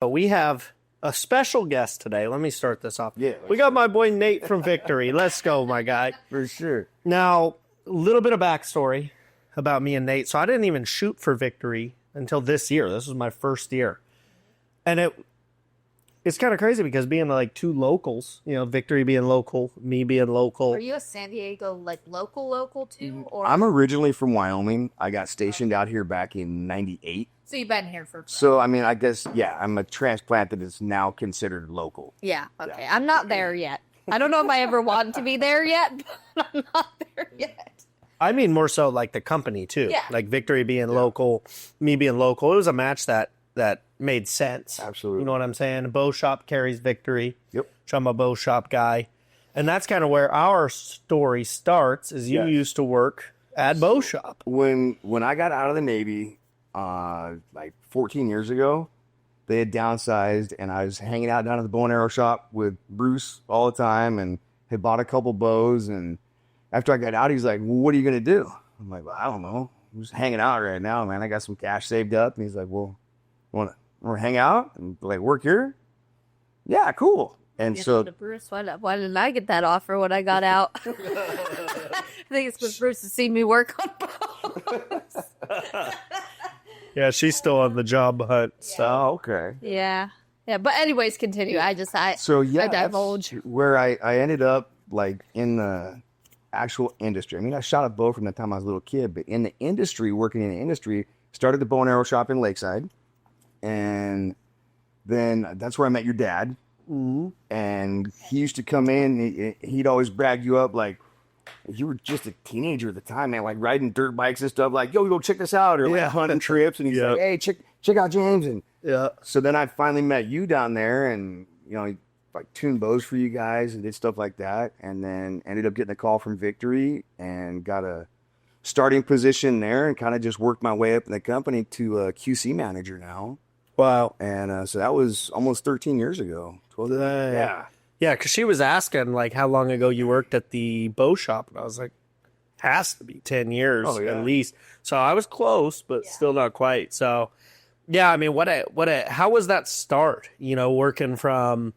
We have a special guest today. Let me start this off. Yeah. We got my boy Nate from Victory. Let's go, my guy. For sure. Now, a little bit of backstory about me and Nate. So I didn't even shoot for Victory until this year. This was my first year. And it's kind of crazy because being like two locals, Victory being local, me being local. Are you a San Diego, local too? Or I'm originally from Wyoming. I got stationed out here back in 98. So you've been here for... So, I mean, I guess, yeah, I'm a transplant that is now considered local. Yeah, okay. Yeah. I'm not there yet. I don't know if I ever want to be there yet, but I'm not there yet. I mean, more so like the company, too. Yeah. Like Victory being local, me being local. It was a match that made sense. Absolutely. You know what I'm saying? A bow shop carries Victory. Yep. So I'm a bow shop guy. And that's kind of where our story starts, is you used to work at bow shop. When I got out of the Navy, like 14 years ago, they had downsized, and I was hanging out down at the bow and arrow shop with Bruce all the time, and had bought a couple bows. And after I got out, he's like, "Well, what are you gonna do?" I'm like, "Well, I don't know. I'm just hanging out right now, man. I got some cash saved up." And he's like, "Well, want to hang out and like work here?" Yeah, cool. And so, Bruce, why didn't I get that offer when I got out? I think it's because Bruce has seen me work on bows. Yeah, she's still on the job hunt. So okay. Yeah. But anyways, continue. I divulge. That's where I ended up, like, in the actual industry. I mean, I shot a bow from the time I was a little kid, but in the industry, working in the industry, started the bow and arrow shop in Lakeside. And then that's where I met your dad. Mm-hmm. And he used to come in, he'd always brag you up like, you were just a teenager at the time, man, like riding dirt bikes and stuff, like, yo, check this out, or like hunting trips. And he's like, hey, check out James. And so then I finally met you down there, and like tuned bows for you guys and did stuff like that, and then ended up getting a call from Victory and got a starting position there, and kind of just worked my way up in the company to a QC manager now. wow. And so that was almost 13 years ago. 12. Yeah, because she was asking, like, how long ago you worked at the bow shop. And I was like, has to be 10 years at least. So I was close, but still not quite. So, yeah, I mean, how was that start, working from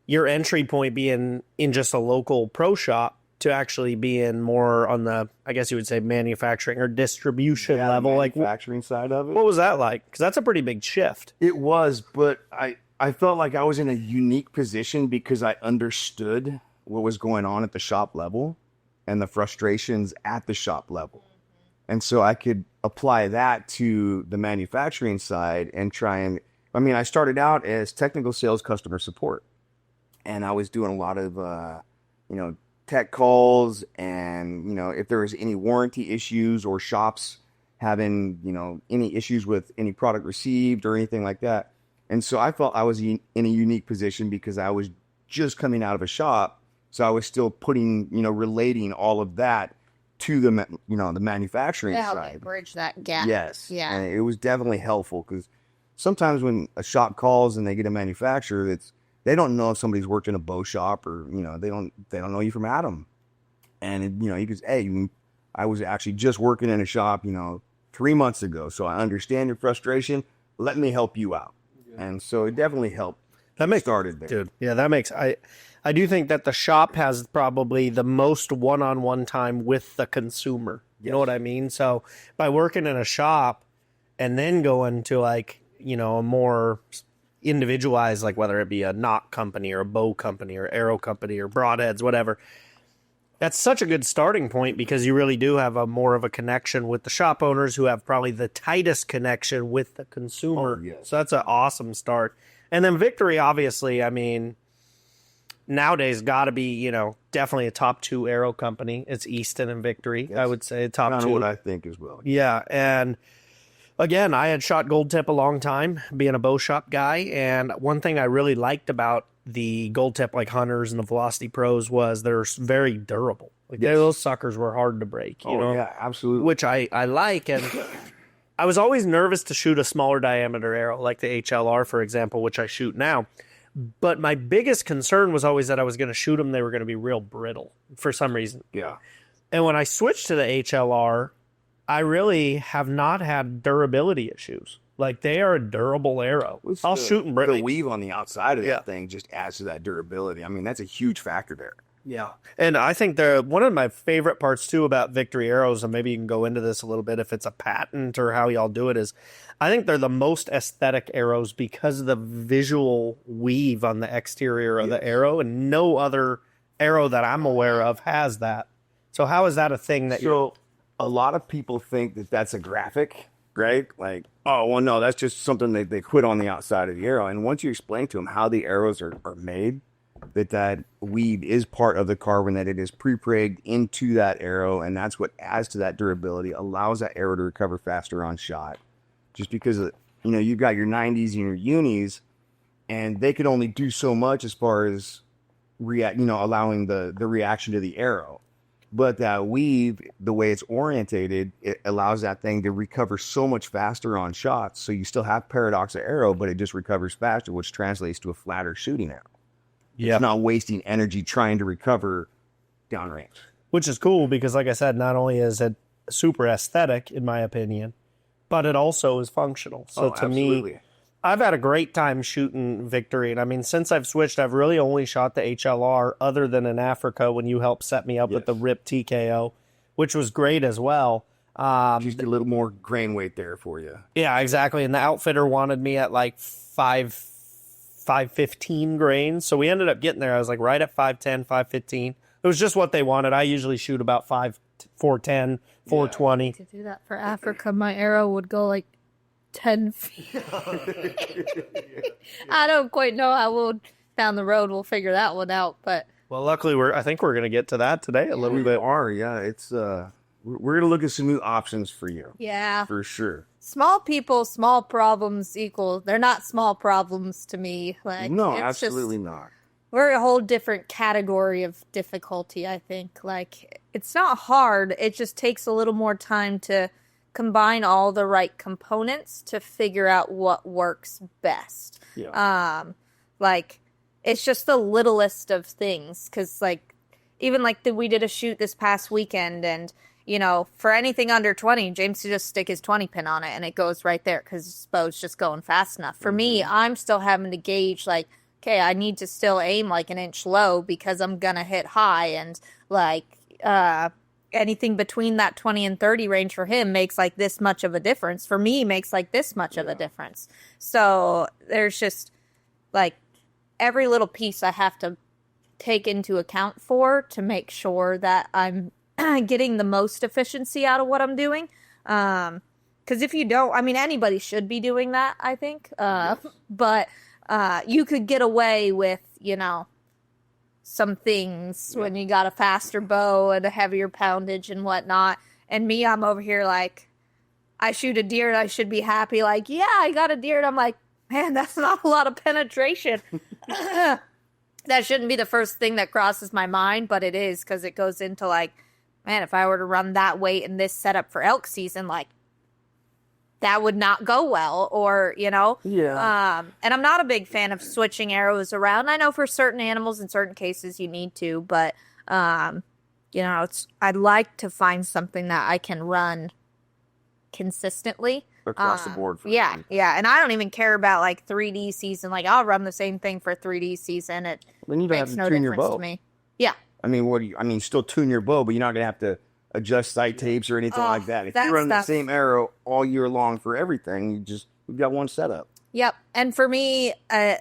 your entry point being in just a local pro shop to actually being more on the, I guess you would say, manufacturing or distribution level? Manufacturing side of it. What was that like? Because that's a pretty big shift. It was, but I felt like I was in a unique position because I understood what was going on at the shop level and the frustrations at the shop level. And so I could apply that to the manufacturing side and I started out as technical sales customer support. And I was doing a lot of, tech calls, and, if there was any warranty issues or shops having, any issues with any product received or anything like that. And so I felt I was in a unique position because I was just coming out of a shop. So I was still relating all of that to the manufacturing help side. Bridge that gap. Yes. Yeah. And it was definitely helpful because sometimes when a shop calls and they get a manufacturer, they don't know if somebody's worked in a bow shop, or, they don't know you from Adam. And, you could say, hey, I was actually just working in a shop, 3 months ago. So I understand your frustration. Let me help you out. And so it definitely helped. Started there. Dude, yeah, that makes... I do think that the shop has probably the most one-on-one time with the consumer. You know what I mean? So by working in a shop and then going to a more individualized, like whether it be a knock company or a bow company or arrow company or broadheads, whatever, that's such a good starting point because you really do have more of a connection with the shop owners who have probably the tightest connection with the consumer. Oh, yes. So that's an awesome start. And then Victory, obviously, I mean, nowadays got to be, definitely a top 2 arrow company. It's Easton and Victory, I would say, top 2. Kind of what I think as well. Yeah, and again, I had shot gold tip a long time, being a bow shop guy, and one thing I really liked about the gold tip, like Hunters and the Velocity Pros, was they're very durable. Those suckers were hard to break, you know? Yeah, absolutely. Which I like, and I was always nervous to shoot a smaller diameter arrow, like the HLR, for example, which I shoot now. But my biggest concern was always that I was going to shoot them, they were going to be real brittle for some reason. Yeah. And when I switched to the HLR, I really have not had durability issues. Like, they are a durable arrow. I'll shoot them. The weave on the outside of Yeah. that thing just adds to that durability. I mean, that's a huge factor there. Yeah. And I think one of my favorite parts too about Victory arrows, and maybe you can go into this a little bit if it's a patent or how y'all do it, is I think they're the most aesthetic arrows because of the visual weave on the exterior of the arrow, and no other arrow that I'm aware of has that. So how is that a thing that So a lot of people think that that's a graphic, right? Like, oh, well, no, that's just something they put on the outside of the arrow. And once you explain to them how the arrows are made, that weave is part of the carbon, that it is pre-pregged into that arrow, and that's what adds to that durability, allows that arrow to recover faster on shot. Just because, you've got your 90s and your unis, and they could only do so much as far as allowing the reaction to the arrow. But that weave, the way it's orientated, it allows that thing to recover so much faster on shots. So you still have paradox of arrow, but it just recovers faster, which translates to a flatter shooting arrow. Yeah. It's not wasting energy trying to recover downrange. Which is cool because, like I said, not only is it super aesthetic, in my opinion, but it also is functional. So to me, I've had a great time shooting Victory. And I mean, since I've switched, I've really only shot the HLR other than in Africa when you helped set me up with the RIP TKO, which was great as well. Just a little more grain weight there for you. Yeah, exactly. And the outfitter wanted me at like 515 grains. So we ended up getting there. I was like right at 510, 515. It was just what they wanted. I usually shoot about 410, 420. To do that for Africa, my arrow would go like 10 feet. I don't quite know how we'll down the road. We'll figure that one out. But well, luckily I think we're going to get to that today a little bit. It's we're going to look at some new options for you. Yeah, for sure. Small people, small problems equal. They're not small problems to me. Like, no, absolutely not. We're a whole different category of difficulty, I think. Like, it's not hard. It just takes a little more time to combine all the right components to figure out what works best. Yeah. Like, it's just the littlest of things. Because, like, even like we did a shoot this past weekend, and for anything under 20, James could just stick his 20 pin on it and it goes right there because his bow's just going fast enough. For me, I'm still having to gauge, like, okay, I need to still aim like an inch low because I'm going to hit high. And like anything between that 20 and 30 range for him makes like this much of a difference. For me, makes like this much of a difference. So there's just like every little piece I have to take into account for to make sure that I'm getting the most efficiency out of what I'm doing. Because if you don't, I mean, anybody should be doing that, I think. But you could get away with, some things when you got a faster bow and a heavier poundage and whatnot. And me, I'm over here like, I shoot a deer and I should be happy. Like, yeah, I got a deer. And I'm like, man, that's not a lot of penetration. That shouldn't be the first thing that crosses my mind, but it is because it goes into like, man, if I were to run that weight in this setup for elk season, like, that would not go well, or, Yeah. And I'm not a big fan of switching arrows around. I know for certain animals, in certain cases, you need to, but, I'd like to find something that I can run consistently. Across the board. Yeah. And I don't even care about, like, 3D season. Like, I'll run the same thing for 3D season. It Then you don't have makes to no tune your difference bow. to me. Yeah. I mean, still tune your bow, but you're not going to have to adjust sight tapes or anything like that. If that you run the stuff- same arrow all year long for everything, we've got one setup. Yep. And for me, I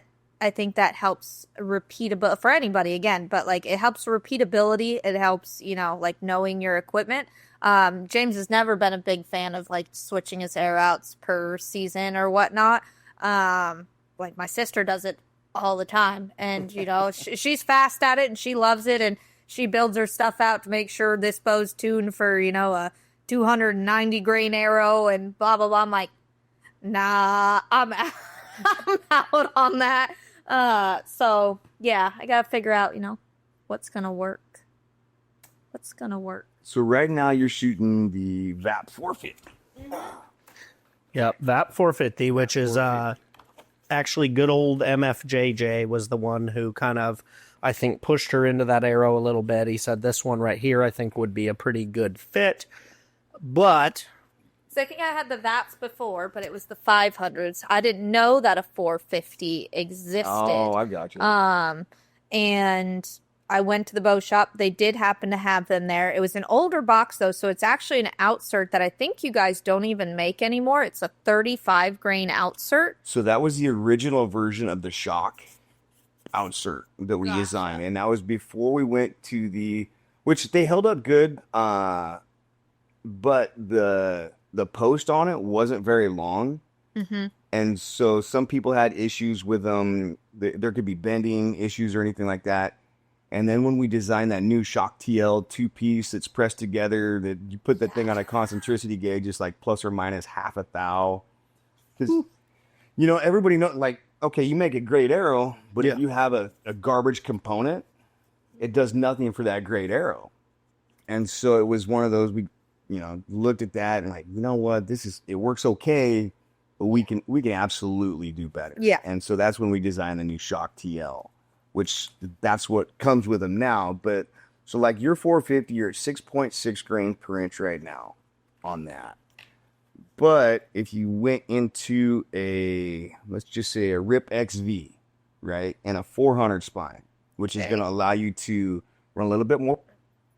think that helps repeatability for anybody again, but like it helps repeatability. It helps, like knowing your equipment. James has never been a big fan of like switching his air outs per season or whatnot. Like my sister does it all the time, and she's fast at it and she loves it, and she builds her stuff out to make sure this bow's tuned for, a 290 grain arrow and blah, blah, blah. I'm like, nah, I'm out, I'm out on that. So, yeah, I got to figure out, what's going to work. What's going to work. So right now you're shooting the VAP 450. Yep, VAP 450, which is actually good old MFJJ was the one who kind of, I think, pushed her into that arrow a little bit. He said this one right here I think would be a pretty good fit. But So I think I had the VAPs before, but it was the 500s. I didn't know that a 450 existed. Oh, I got you. And I went to the bow shop. They did happen to have them there. It was an older box, though, so it's actually an outsert that I think you guys don't even make anymore. It's a 35 grain outsert. So that was the original version of the shock outsert that we designed. And that was before we went to which they held up good, but the post on it wasn't very long. Mm-hmm. And so some people had issues with them. There could be bending issues or anything like that. And then when we designed that new Shock TL 2-piece that's pressed together, that you put that thing on a concentricity gauge, just like plus or minus half a thou. Because, everybody knows, like, okay, you make a great arrow, but if you have a garbage component, it does nothing for that great arrow. And so it was one of those, we, looked at that and like, you know what, it works okay, but we can absolutely do better. Yeah. And so that's when we designed the new Shock TL, which that's what comes with them now. But so like your 450, you're at 6.6 grains per inch right now on that. But if you went into let's just say a RIP XV, right, and a 400 spine, which is going to allow you to run a little bit more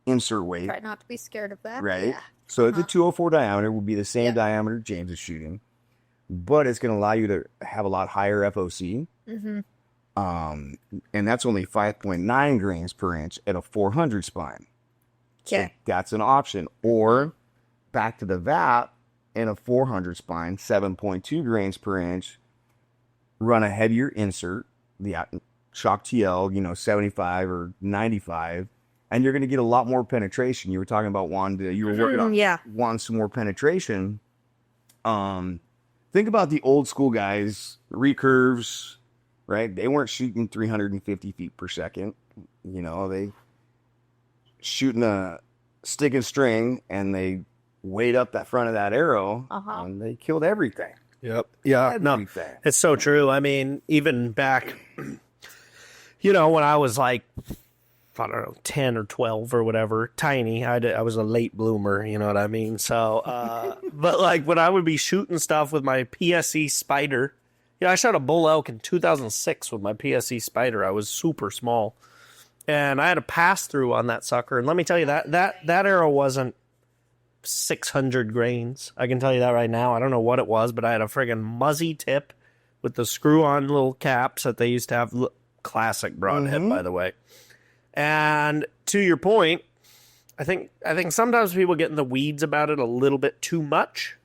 insert weight. Try not to be scared of that. Right. Yeah. So the 204 diameter would be the same diameter James is shooting, but it's going to allow you to have a lot higher FOC. Mm-hmm. And that's only 5.9 grains per inch at a 400 spine. Okay. So that's an option. Or back to the VAP in a 400 spine, 7.2 grains per inch, run a heavier insert, the Shock TL, 75 or 95, and you're going to get a lot more penetration. You were talking about you were working on wanting some more penetration. Think about the old school guys, recurves, right? They weren't shooting 350 feet per second. They shooting a stick and string, and they weighed up that front of that arrow, and they killed everything. Yep. Yeah. No, it's so true. I mean, even back, when I was like, I don't know, 10 or 12 or whatever, tiny, I was a late bloomer, you know what I mean? So, but like when I would be shooting stuff with my PSE Spider, I shot a bull elk in 2006 with my PSE Spider. I was super small, and I had a pass through on that sucker. And let me tell you that arrow wasn't 600 grains. I can tell you that right now. I don't know what it was, but I had a friggin' muzzy tip with the screw-on little caps that they used to have. Classic Broadhead, by the way. And to your point, I think sometimes people get in the weeds about it a little bit too much,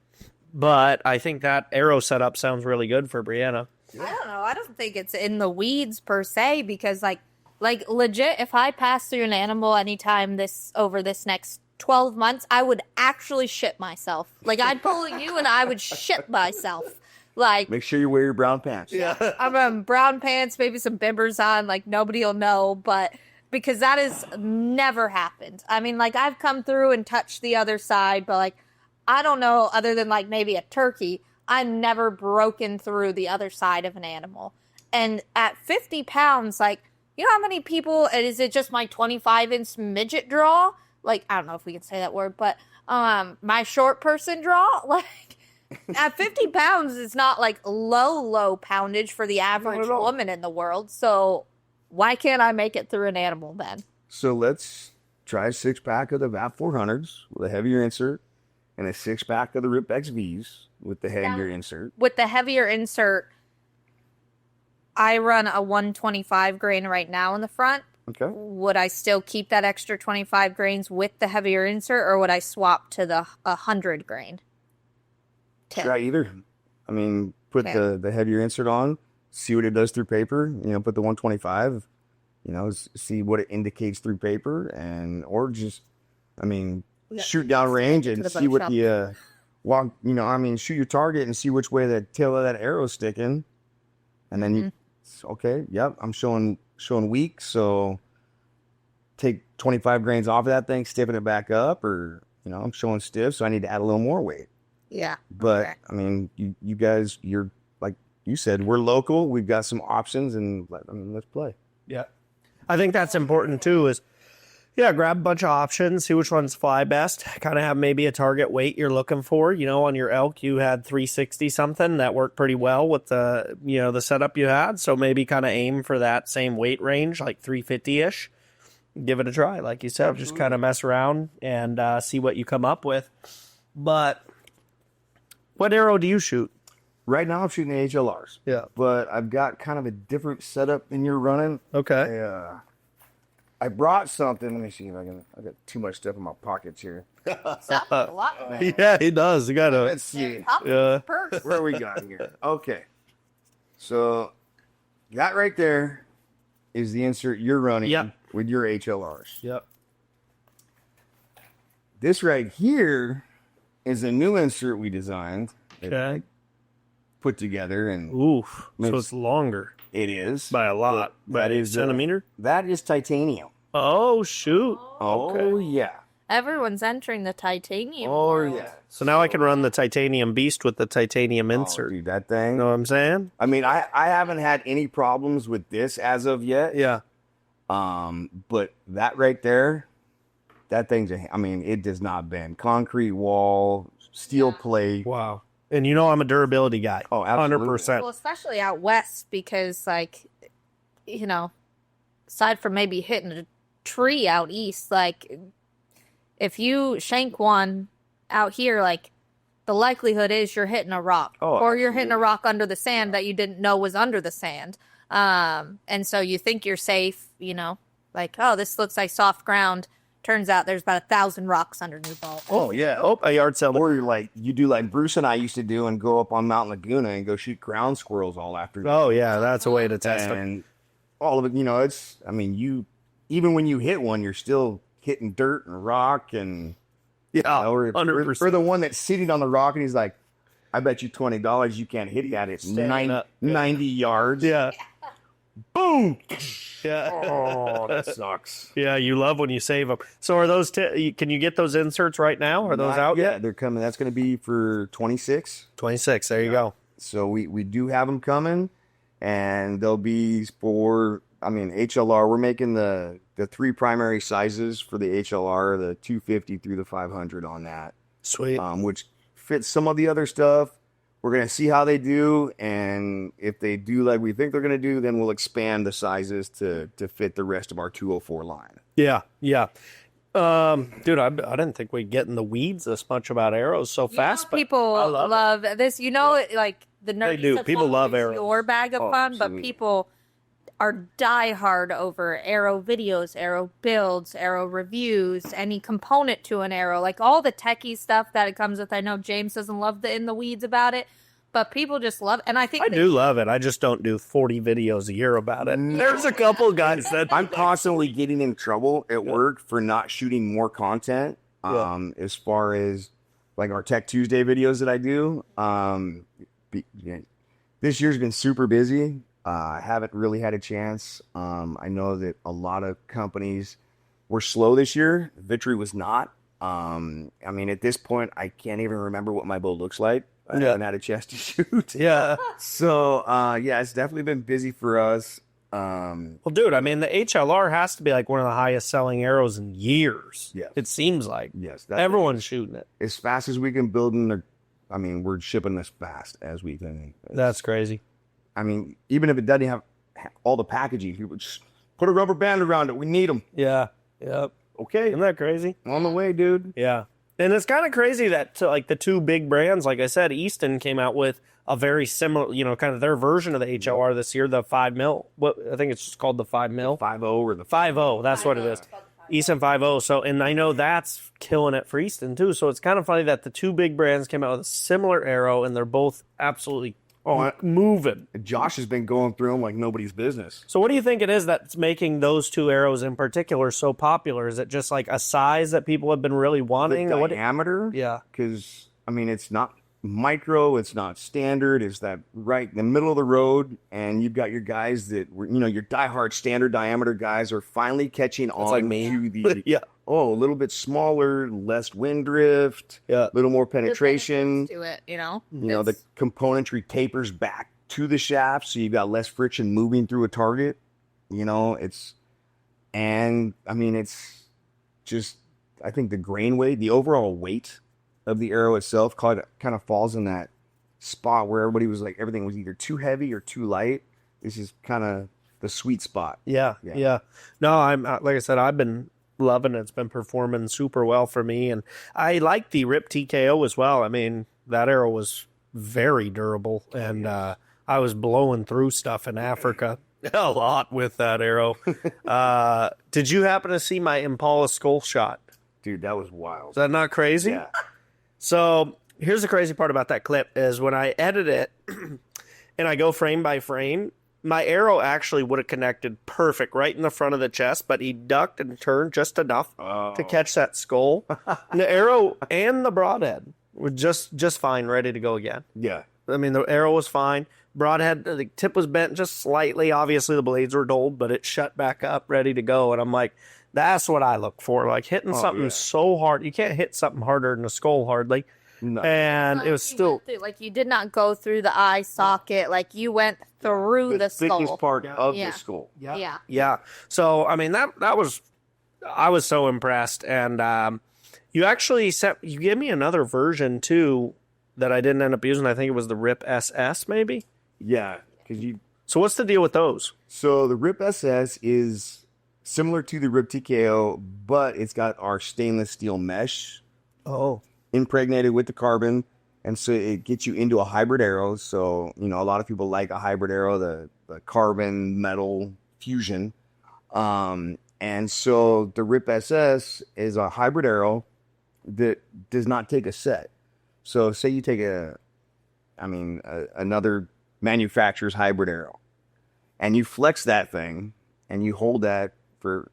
but I think that arrow setup sounds really good for Brianna. I don't know. I don't think it's in the weeds per se, because like legit, if I pass through an animal anytime over this next 12 months, I would actually shit myself. Like, I'd pull you and I would shit myself. Like, make sure you wear your brown pants. Yeah. I'm wearing brown pants, maybe some bimbers on, like nobody will know, but because that has never happened. I mean, like, I've come through and touched the other side, but like, I don't know, other than like maybe a turkey, I've never broken through the other side of an animal. And at 50 pounds, like, you know how many people, is it just my 25-inch midget draw? Like, I don't know if we can say that word, but my short person draw, like, at 50 pounds, it's not like low poundage for the average woman in the world. So why can't I make it through an animal then? So let's try a 6-pack of the VAP 400s with a heavier insert, and a 6-pack of the RIP XVs with the heavier insert. With the heavier insert, I run a 125 grain right now in the front. Okay. Would I still keep that extra 25 grains with the heavier insert, or would I swap to the 100 grain? Try either. I mean, put the heavier insert on, see what it does through paper. Put the 125. See what it indicates through paper, or just, shoot down range and see what the shoot your target and see which way the tail of that arrow is sticking, and then I'm showing weak, so take 25 grains off of that thing, stiffen it back up, or I'm showing stiff, so I need to add a little more weight. Yeah. But you guys, you're like you said, we're local, we've got some options, and let's play. Yeah. I think that's important too, is Yeah, grab a bunch of options, see which ones fly best. Kind of have maybe a target weight you're looking for. You know, on your elk, you had 360 something. That worked pretty well with the, you know, the setup you had. So maybe kind of aim for that same weight range, like 350-ish. Give it a try. Like you said, just kind of mess around and see what you come up with. But what arrow do you shoot? Right now I'm shooting the HLRs. Yeah. But I've got kind of a different setup than you're running. Okay. I brought something. Let me see if I got too much stuff in my pockets here. A lot. Yeah, he does. You got to. Let's see. Yeah. Purse. Where we got here? Okay. So that right there is the insert you're running Yep. with your HLRs. Yep. This right here is a new insert we designed. Okay. Put together, and Oof. So Makes- it's longer it is by a lot. That By a is, centimeter? that is titanium. Oh, shoot. Oh yeah. Everyone's entering the titanium. Oh world. yeah. So now I can run the titanium beast with the titanium Oh, insert. dude, that thing. You know what I'm saying? I mean, I haven't had any problems with this as of yet. Yeah. But that right there, that thing's I mean, it does not bend. Concrete wall, steel plate. Wow. And you know I'm a durability guy. Oh, absolutely. 100%. Well, especially out west because, like, you know, aside from maybe hitting a tree out east, like, if you shank one out here, like, the likelihood is you're hitting a rock. Oh, or you're hitting a rock under the sand that you didn't know was under the sand. And so you think you're safe, you know, like, oh, this looks like soft ground. Turns out there's about 1,000 rocks under your ball. Oh yeah. Oh, a yard sale. Or you're like you do like Bruce and I used to do and go up on Mount Laguna and go shoot ground squirrels all afternoon. Oh, yeah. That's a way to test them. And all of it, you know, it's I mean, you even when you hit one, you're still hitting dirt and rock and Yeah. or 100%. the one that's sitting on the rock and he's like, I bet you $20 you can't hit that. It's Standing 90, up. 90 yards. Yeah. Boom. Yeah. Oh, that sucks. Yeah, you love when you save them. So are those, can you get those inserts right now? Are those out Yeah, yet? they're coming. That's going to be for 26. 26. There you go. So we do have them coming, and they'll be for, I mean, HLR. We're making the three primary sizes for the HLR, the 250 through the 500 on that, Sweet. which fits some of the other stuff. We're going to see how they do, and if they do like we think they're going to do, then we'll expand the sizes to fit the rest of our 204 line. Yeah. Yeah. Dude, I didn't think we'd get in the weeds this much about arrows so fast, but People I love it. love this. You know, like the nerdy They do. stuff People love is arrows. Your bag of Oh, fun, but absolutely. people are diehard over arrow videos, arrow builds, arrow reviews, any component to an arrow, like all the techie stuff that it comes with. I know James doesn't love the in the weeds about it, but people just love. And I think I do love it. I just don't do 40 videos a year about it. There's a couple guys that I'm constantly getting in trouble at work for not shooting more content. As far as like our Tech Tuesday videos that I do. This year's been super busy. I haven't really had a chance. I know that a lot of companies were slow this year. Victory was not. I mean, at this point, I can't even remember what my bow looks like. I haven't had a chance to shoot. yeah. So, yeah, it's definitely been busy for us. Well, dude, I mean, the HLR has to be like one of the highest selling arrows in years. Yes. It seems like. Yes. Everyone's shooting it. As fast as we can build them, I mean, we're shipping as fast as we can. That's crazy. I mean, even if it doesn't have all the packaging, you would just put a rubber band around it. We need them. Yeah. Yep. Okay. Isn't that crazy? On the way, dude. Yeah. And it's kind of crazy that like the two big brands, like I said, Easton came out with a very similar, you know, kind of their version of the HLR this year, the 5 mil. What I think it's just called the 5 mil. 5.0 or the 5.0, that's what it is. Easton 5.0. So, and I know that's killing it for Easton too. So it's kind of funny that the two big brands came out with a similar arrow and they're both absolutely moving. Josh has been going through them like nobody's business. So what do you think it is that's making those two arrows in particular so popular? Is it just like a size that people have been really wanting? The What- diameter? Yeah. Because, I mean, it's not micro, it's not standard, it's that right in the middle of the road, and you've got your guys that were, you know, your diehard standard diameter guys are finally catching on like me. to the, Yeah. a little bit smaller, less wind drift, Yeah. a little more penetration. to it, you know. You know, the componentry tapers back to the shaft, so you've got less friction moving through a target. You know, and I mean, just, I think the grain weight, the overall weight of the arrow itself kind of falls in that spot where everybody was like, everything was either too heavy or too light. This is kind of the sweet spot. Yeah. No, I'm like I said, I've been loving it. It's been performing super well for me, and I like the Rip TKO as well. I mean, that arrow was very durable, and I was blowing through stuff in Africa a lot with that arrow. Did you happen to see my Impala skull shot? Dude, that was wild. Is that not crazy? Yeah. So here's the crazy part about that clip is when I edit it and I go frame by frame, my arrow actually would have connected perfect right in the front of the chest, but he ducked and turned just enough to catch that skull. And the arrow and the broadhead were just fine, ready to go again. Yeah. I mean, the arrow was fine. Broadhead, the tip was bent just slightly. Obviously, the blades were dulled, but it shut back up, ready to go. And I'm like, that's what I look for. Like hitting something so hard. You can't hit something harder than a skull hardly. No. And it was still like you did not go through the eye socket. Like you went through the skull. Thickest part of the skull. Yeah. So I mean that was, I was so impressed. And you actually you gave me another version too that I didn't end up using. I think it was the Rip SS maybe. Yeah, So what's the deal with those? So the Rip SS is similar to the Rip TKO, but it's got our stainless steel mesh. Oh. Impregnated with the carbon, and so it gets you into a hybrid arrow. So a lot of people like a hybrid arrow, the carbon metal fusion, and so the Rip SS is a hybrid arrow that does not take a set. So say you take another manufacturer's hybrid arrow, and you flex that thing and you hold that for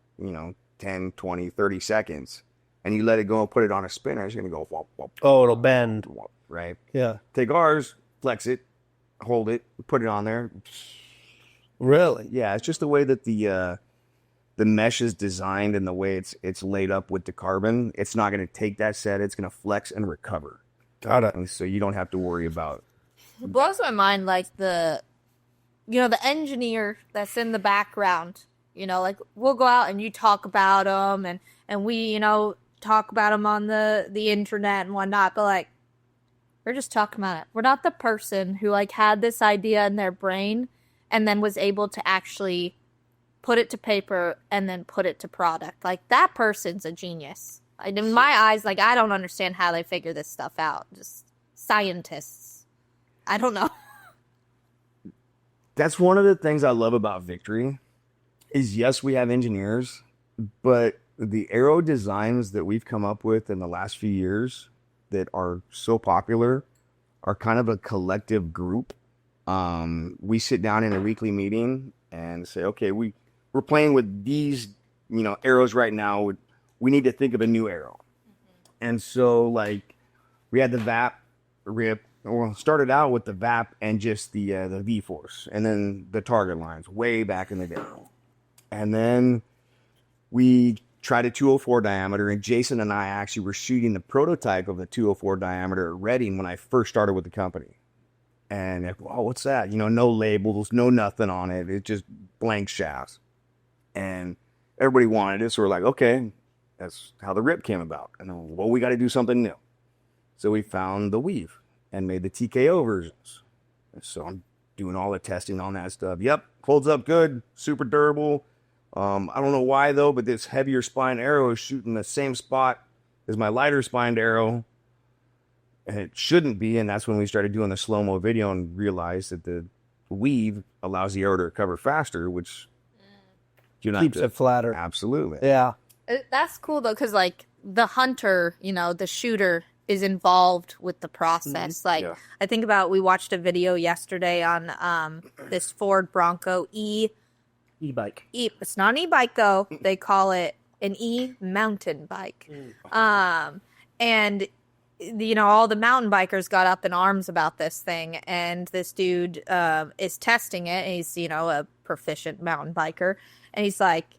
10, 20, 30 seconds. And you let it go and put it on a spinner, it's going to go whop, whop, Oh, it'll bend. whop, right? Yeah. Take ours, flex it, hold it, put it on there. Really? Yeah, it's just the way that the mesh is designed and the way it's laid up with the carbon. It's not going to take that set. It's going to flex and recover. Got it. And so you don't have to worry about. It blows my mind, like the engineer that's in the background. Like we'll go out and you talk about them, and we talk about them on the internet and whatnot, but like we're just talking about it. We're not the person who like had this idea in their brain and then was able to actually put it to paper and then put it to product. Like that person's a genius. In my eyes, like I don't understand how they figure this stuff out. Just scientists. I don't know. That's one of the things I love about Victory is, yes, we have engineers, but the arrow designs that we've come up with in the last few years that are so popular are kind of a collective group. We sit down in a weekly meeting and say, okay, we're playing with these, arrows right now. We need to think of a new arrow. Mm-hmm. And so like we had the VAP Rip. Well, started out with the VAP and just the V-Force, and then the target lines way back in the day. And then we tried a 204 diameter, and Jason and I actually were shooting the prototype of the 204 diameter at Reading when I first started with the company. And like, wow, what's that? No labels, no nothing on it. It's just blank shafts. And everybody wanted it, so we're like, okay, that's how the Rip came about. And then, well, we got to do something new. So we found the weave and made the TKO versions. So I'm doing all the testing on that stuff. Yep, holds up good, super durable. I don't know why though, but this heavier spine arrow is shooting the same spot as my lighter spined arrow, and it shouldn't be. And that's when we started doing the slow-mo video and realized that the weave allows the arrow to recover faster, which keeps it flatter. Absolutely. Yeah. That's cool though, because like the hunter, the shooter is involved with the process. Mm-hmm. Like I think about, we watched a video yesterday on this Ford Bronco E-bike. It's not an e-bike though. They call it an e-mountain bike. And all the mountain bikers got up in arms about this thing, and this dude is testing it. And he's a proficient mountain biker, and he's like,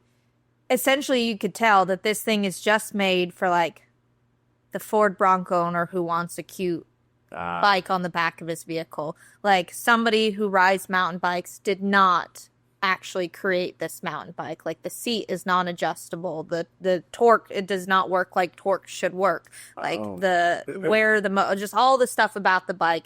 essentially you could tell that this thing is just made for like the Ford Bronco owner who wants a cute bike on the back of his vehicle. Like somebody who rides mountain bikes did not actually create this mountain bike. Like the seat is non-adjustable. The torque, it does not work like torque should work. Like just all the stuff about the bike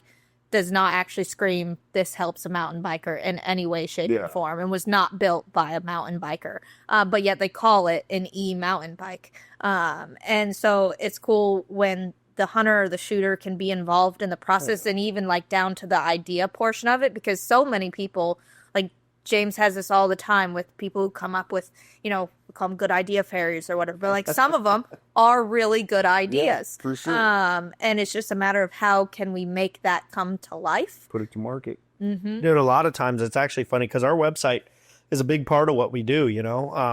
does not actually scream, this helps a mountain biker in any way, shape, or form, and was not built by a mountain biker. But yet they call it an e-mountain bike. And so it's cool when the hunter or the shooter can be involved in the process and even like down to the idea portion of it, because so many people, like James has this all the time with people who come up with, we call them good idea fairies or whatever, but like some of them are really good ideas. Yeah, for sure. And it's just a matter of how can we make that come to life? Put it to market. Dude, a lot of times it's actually funny because our website is a big part of what we do,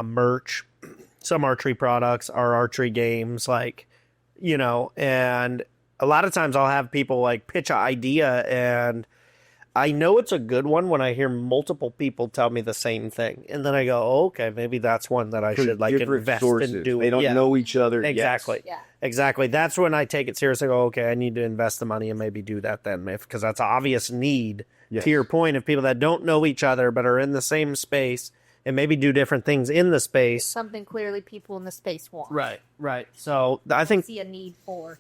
merch, some archery products, our archery games, and a lot of times I'll have people like pitch an idea and I know it's a good one when I hear multiple people tell me the same thing. And then I go, okay, maybe that's one that I should invest in doing. They don't know each other. Exactly. Yes. Yeah. Exactly. That's when I take it seriously. I go, okay, I need to invest the money and maybe do that then. Because that's an obvious need, to your point, of people that don't know each other but are in the same space and maybe do different things in the space. Something clearly people in the space want. Right. So I think... see a need for.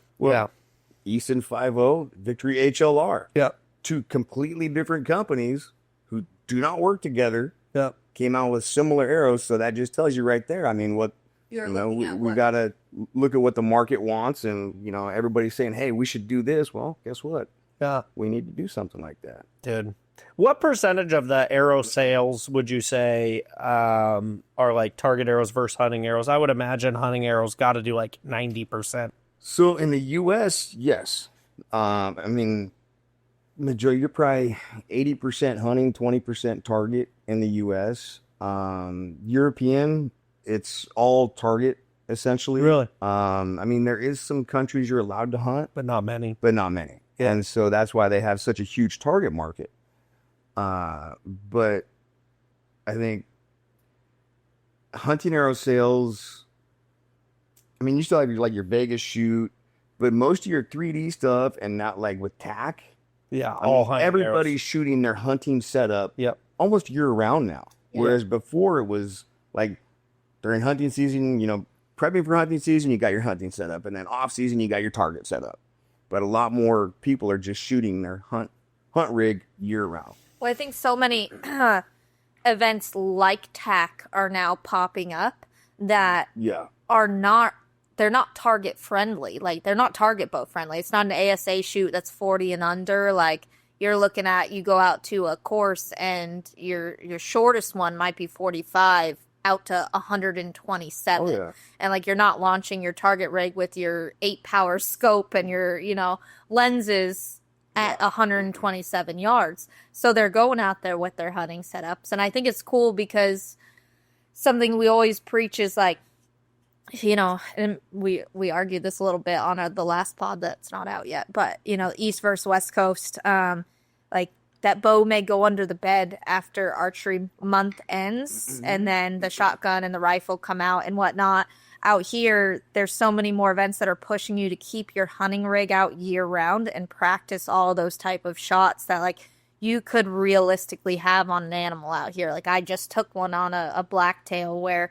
Easton 5.0, Victory HLR. Yeah. Two completely different companies who do not work together. Yeah. Came out with similar arrows, so that just tells you right there. I mean, we got to look at what the market wants, and everybody's saying, "Hey, we should do this." Well, guess what? Yeah, we need to do something like that, dude. What percentage of the arrow sales would you say are like target arrows versus hunting arrows? I would imagine hunting arrows got to do like 90%. So in the U.S., yes. Majority, you're probably 80% hunting, 20% target in the U.S. European, it's all target essentially. Really? There is some countries you're allowed to hunt, but not many. Yeah. And so that's why they have such a huge target market. But I think hunting arrow sales, you still have your Vegas shoot, but most of your 3D stuff and not like with tack. Yeah, everybody's shooting their hunting setup almost year round now. Whereas before it was like during hunting season, prepping for hunting season, you got your hunting setup, and then off season you got your target setup. But a lot more people are just shooting their hunt rig year round. Well, I think so many events like tack are now popping up that they're not target friendly. Like they're not target bow friendly. It's not an ASA shoot that's 40 and under. Like you're looking at, you go out to a course and your shortest one might be 45 out to 127. Oh, yeah. And like you're not launching your target rig with your 8-power scope and your, lenses at 127 yards. So they're going out there with their hunting setups. And I think it's cool because something we always preach is like, and we argued this a little bit on the last pod that's not out yet, but East versus West Coast, like that bow may go under the bed after archery month ends, and then the shotgun and the rifle come out and whatnot. Out here, there's so many more events that are pushing you to keep your hunting rig out year round and practice all those type of shots that like you could realistically have on an animal out here. Like I just took one on a blacktail where,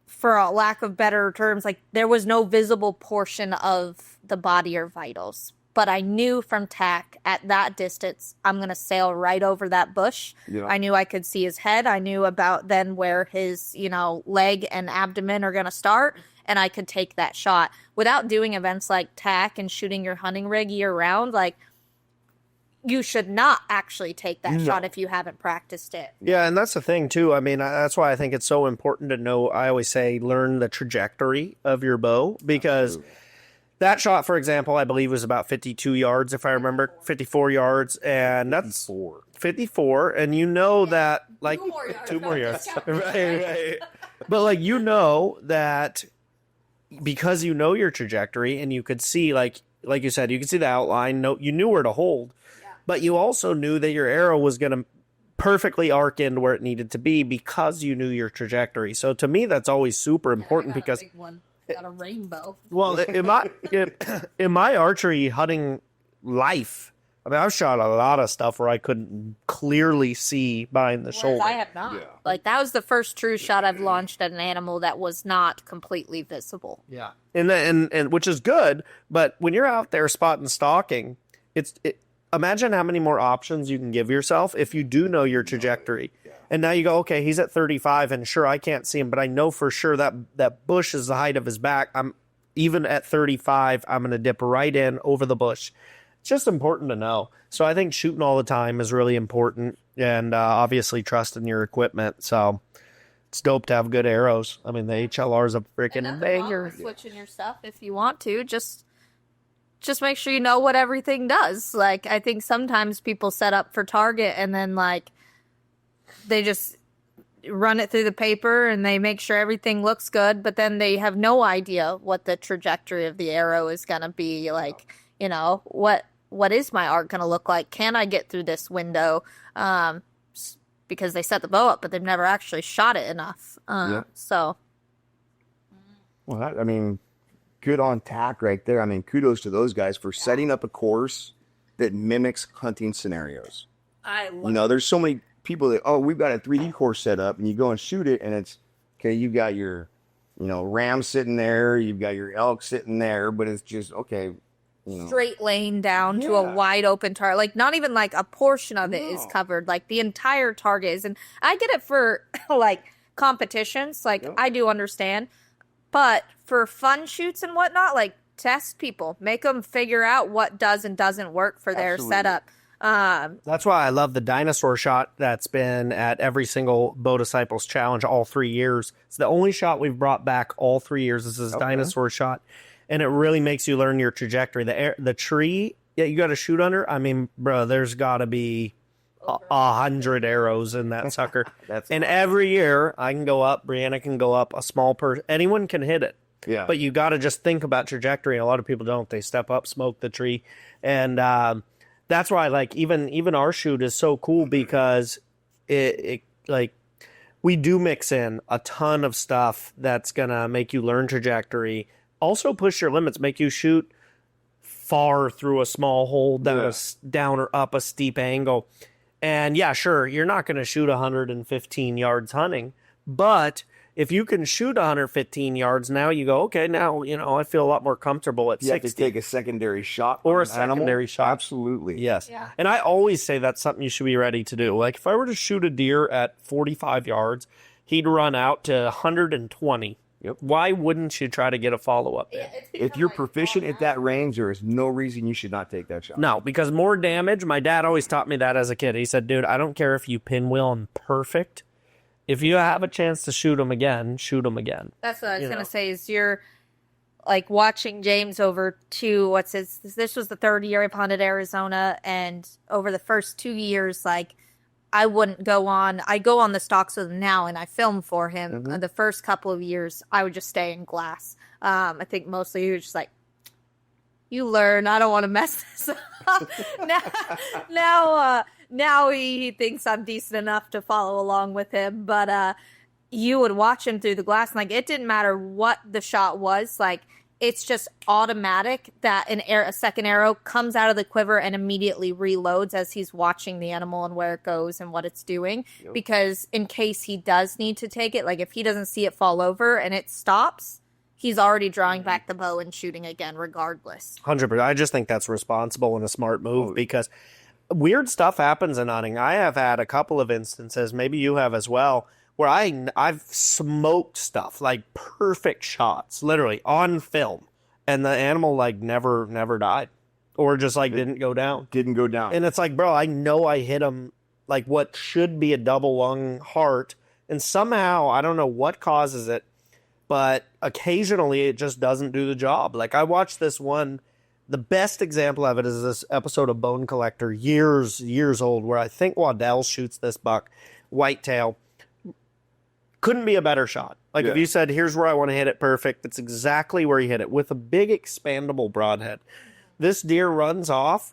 for a lack of better terms, like there was no visible portion of the body or vitals. But I knew from tack at that distance, I'm going to sail right over that bush. Yeah. I knew I could see his head. I knew about then where his, leg and abdomen are going to start. And I could take that shot without doing events like tack and shooting your hunting rig year round. Like you should not actually take that shot if you haven't practiced it. Yeah, and that's the thing, too. That's why I think it's so important to know. I always say learn the trajectory of your bow, because that shot, for example, I believe was about 52 yards, if I remember, 54 yards, and that's 54, and that, like, 2 more yards. Right. But, like, that because your trajectory, and you could see, like you said, you could see the outline, you knew where to hold. But you also knew that your arrow was going to perfectly arc into where it needed to be because you knew your trajectory. So to me, that's always super important because a big one. Got a rainbow. Well, in my archery hunting life, I mean, I've shot a lot of stuff where I couldn't clearly see behind the Whereas shoulder. I have not. Yeah. Like, that was the first true shot I've launched at an animal that was not completely visible. Yeah, and which is good, but when you're out there spotting stalking, imagine how many more options you can give yourself if you do know your trajectory. And now you go, okay, he's at 35, and sure, I can't see him, but I know for sure that bush is the height of his back. I'm even at 35, I'm going to dip right in over the bush. It's just important to know. So I think shooting all the time is really important, and obviously trusting your equipment. So it's dope to have good arrows. I mean, the HLR is a freaking banger. Switching your stuff if you want to. Just make sure you know what everything does. Like, I think sometimes people set up for target and then, like, they just run it through the paper and they make sure everything looks good, but then they have no idea what the trajectory of the arrow is going to be. Like, you know, what is my arc going to look like? Can I get through this window? Because they set the bow up, but they've never actually shot it enough. So. Well, I mean, good on tack right there. I mean, kudos to those guys for setting up a course that mimics hunting scenarios. There's so many people that, we've got a 3D course set up, and you go and shoot it, and it's, okay, you've got your, ram sitting there, you've got your elk sitting there, but it's just, okay, straight lane down to a wide open target. Like, not even like a portion of it is covered. Like, the entire target is. And I get it for like competitions. Like, I do understand. But for fun shoots and whatnot, like, test people, make them figure out what does and doesn't work for their setup. That's why I love the dinosaur shot that's been at every single Bow Disciples challenge all 3 years. It's the only shot we've brought back all 3 years. This is dinosaur shot. And it really makes you learn your trajectory. The tree you got to shoot under, I mean, bro, there's got to be 100 arrows in that sucker. And every year I can go up, Brianna can go up, a small person, anyone can hit it. Yeah. But you got to just think about trajectory. And a lot of people don't. They step up, smoke the tree. And that's why, like, even our shoot is so cool because it like, we do mix in a ton of stuff that's going to make you learn trajectory. Also push your limits, make you shoot far through a small hole, down or up a steep angle. And yeah, sure, you're not going to shoot 115 yards hunting, but if you can shoot 115 yards, now you go, okay, now, I feel a lot more comfortable at 60. You have to take a secondary shot. Or a secondary shot. Absolutely. Yes. Yeah. And I always say that's something you should be ready to do. Like, if I were to shoot a deer at 45 yards, he'd run out to 120. Yep. Why wouldn't you try to get a follow-up there? If you're proficient at that range, there is no reason you should not take that shot. No, because more damage, my dad always taught me that as a kid. He said, dude, I don't care if you pinwheel them perfect. If you have a chance to shoot them again, shoot them again. That's what I was going to say, is you're, like, watching James over to, this was the third year I've hunted Arizona, and over the first 2 years, like, I wouldn't go on. I go on the stalks with him now, and I film for him. The first couple of years, I would just stay in glass. I think mostly he was just like, you learn. I don't want to mess this up. Now he thinks I'm decent enough to follow along with him. But you would watch him through the glass, and, like, it didn't matter what the shot was. Like, it's just automatic that a second arrow comes out of the quiver and immediately reloads as he's watching the animal and where it goes and what it's doing. Yep. Because in case he does need to take it, like, if he doesn't see it fall over and it stops, he's already drawing back the bow and shooting again regardless. 100%. I just think that's responsible and a smart move because weird stuff happens in hunting. I have had a couple of instances, maybe you have as well, where I've smoked stuff, like perfect shots, literally on film, and the animal, like, never died, or just, like, didn't go down. And it's like, bro, I know I hit him, like, what should be a double lung heart, and somehow, I don't know what causes it, but occasionally it just doesn't do the job. Like, I watched this one, the best example of it is this episode of Bone Collector, years old, where I think Waddell shoots this buck, whitetail. Couldn't be a better shot. Like, if you said, here's where I want to hit it perfect, that's exactly where he hit it, with a big expandable broadhead. This deer runs off.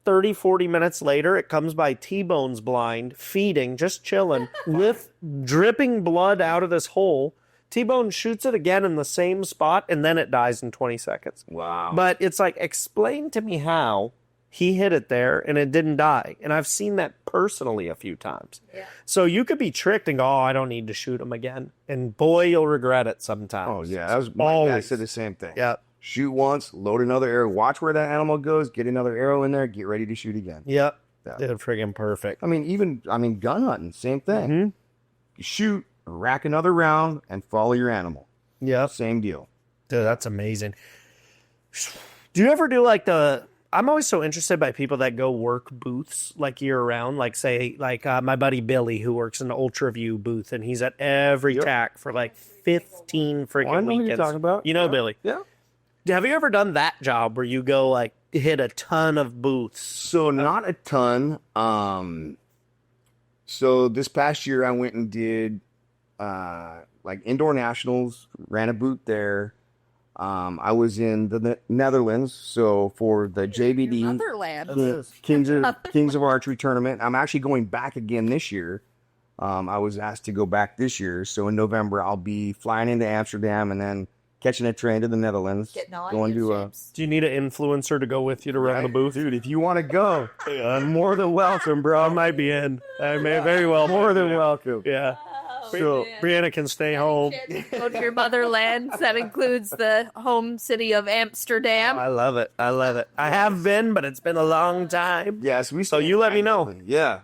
30, 40 minutes later, it comes by T-Bone's blind, feeding, just chilling, with dripping blood out of this hole. T-Bone shoots it again in the same spot, and then it dies in 20 seconds. Wow. But it's like, explain to me how he hit it there and it didn't die. And I've seen that personally a few times. Yeah. So you could be tricked and go, oh, I don't need to shoot him again. And boy, you'll regret it sometimes. Oh, yeah. That was my dad said the same thing. Yeah. Shoot once, load another arrow, watch where that animal goes, get another arrow in there, get ready to shoot again. Yep. Yeah. Dude, friggin' perfect. I mean, gun hunting, same thing. Mm-hmm. You shoot, rack another round, and follow your animal. Yep. Same deal. Dude, that's amazing. Do you ever do like I'm always so interested by people that go work booths like year round. Like say, my buddy Billy who works in the Ultra View booth and he's at every TAC for like 15 freaking I know weekends. who you're talking about. You know Billy. Yeah. Have you ever done that job where you go like hit a ton of booths? So not a ton. So this past year I went and did like indoor nationals, ran a booth there. I was in the Netherlands, so for the JBD, Motherland. the Kings of Archery tournament. I'm actually going back again this year. I was asked to go back this year, so in November I'll be flying into Amsterdam and then catching a train to the Netherlands. Going to Do you need an influencer to go with you to run the booth? dude. If you want to go, I'm more than welcome, bro. I might be in. I may very well. More than welcome. Yeah. So Brianna can stay home. Go to your motherland. That includes the home city of Amsterdam. I love it. I love it. I have been, but it's been a long time. yes, So you let me know. Yeah.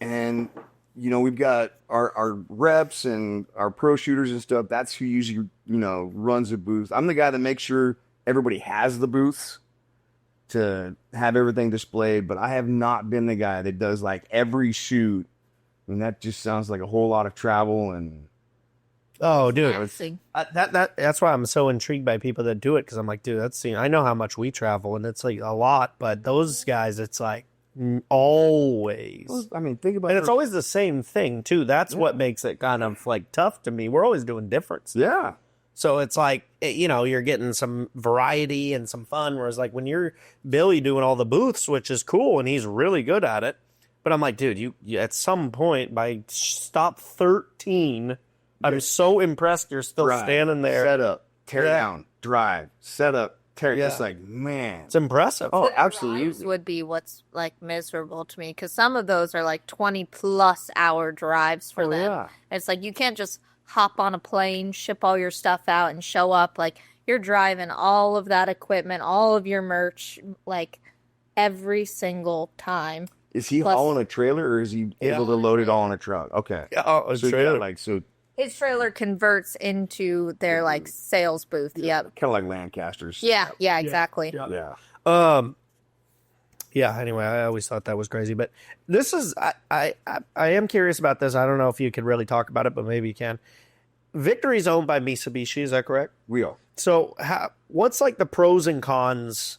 And we've got our reps and our pro shooters and stuff. That's who usually, runs the booth. I'm the guy that makes sure everybody has the booths to have everything displayed, but I have not been the guy that does like every shoot. I mean, that just sounds like a whole lot of travel and Oh, dude. Taxing. That's why I'm so intrigued by people that do it, because I'm like, dude, I know how much we travel and it's like a lot, but those guys, it's like always. Well, I mean, think about And it's always the same thing too. That's what makes it kind of like tough to me. We're always doing different stuff. Yeah. So it's like, you're getting some variety and some fun. Whereas like when you're Billy doing all the booths, which is cool and he's really good at it. But I'm like, dude, you at some point by stop 13, I'm so impressed you're still standing there. Set up, tear down, drive, set up, tear. Yeah. It's like, man. It's impressive. Oh, The absolutely. drives would be what's like miserable to me, because some of those are like 20+ hour drives for them. Yeah. It's like you can't just hop on a plane, ship all your stuff out, and show up. Like you're driving all of that equipment, all of your merch, like every single time. Is he Plus- hauling a trailer or is he able to load it all in a truck? Okay. Oh, So, trailer. His trailer converts into their like sales booth. Yep. Kind of like Lancasters. Yeah. Yeah. Exactly. Yeah. Yeah, anyway, I always thought that was crazy. But this is, I am curious about this. I don't know if you could really talk about it, but maybe you can. Victory's owned by Mitsubishi, is that correct? We are. So what's like the pros and cons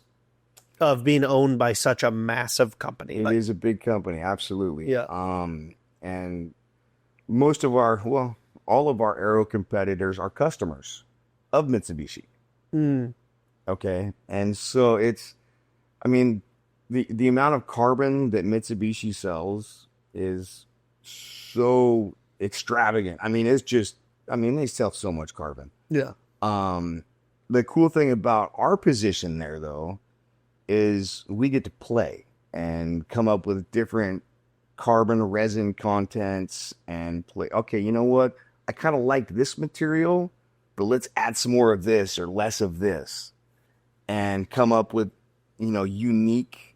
of being owned by such a massive company? It is a big company, absolutely. Yeah. And most of all of our aero competitors are customers of Mitsubishi. Okay. And so the amount of carbon that Mitsubishi sells is so extravagant. They sell so much carbon. Yeah. The cool thing about our position there, though, is we get to play and come up with different carbon resin contents and play. Okay, you know what? I kind of like this material, but let's add some more of this or less of this and come up with, unique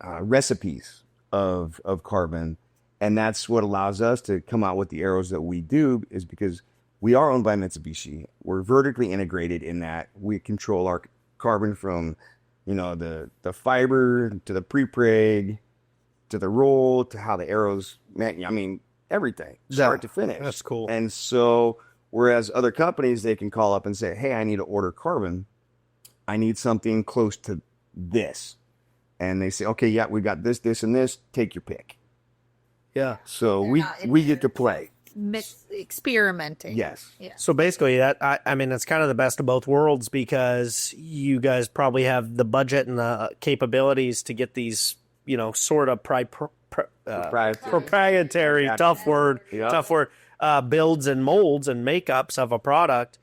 recipes of carbon. And that's what allows us to come out with the arrows that we do, is because we are owned by Mitsubishi. We're vertically integrated in that we control our carbon from, the fiber to the pre-preg to the roll to how the arrows, everything, start to finish. That's cool. And so, whereas other companies, they can call up and say, hey, I need to order carbon. I need something close to this. And they say, okay, yeah, we got this, this, and this. Take your pick. Yeah. So not we get to play. Experimenting. Yes. Yeah. So basically, it's kind of the best of both worlds, because you guys probably have the budget and the capabilities to get these, sort of proprietary, Yeah. tough word, builds and molds and makeups of a product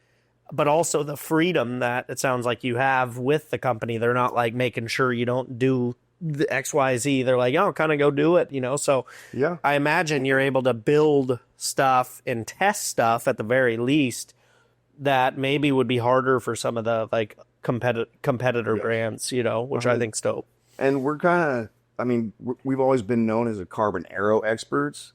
but also the freedom that it sounds like you have with the company. They're not like making sure you don't do the XYZ. They're like, oh, kind of go do it, So Yeah. I imagine you're able to build stuff and test stuff at the very least that maybe would be harder for some of the like competitor brands, which I think's dope. And we're kind of, we've always been known as a carbon arrow experts,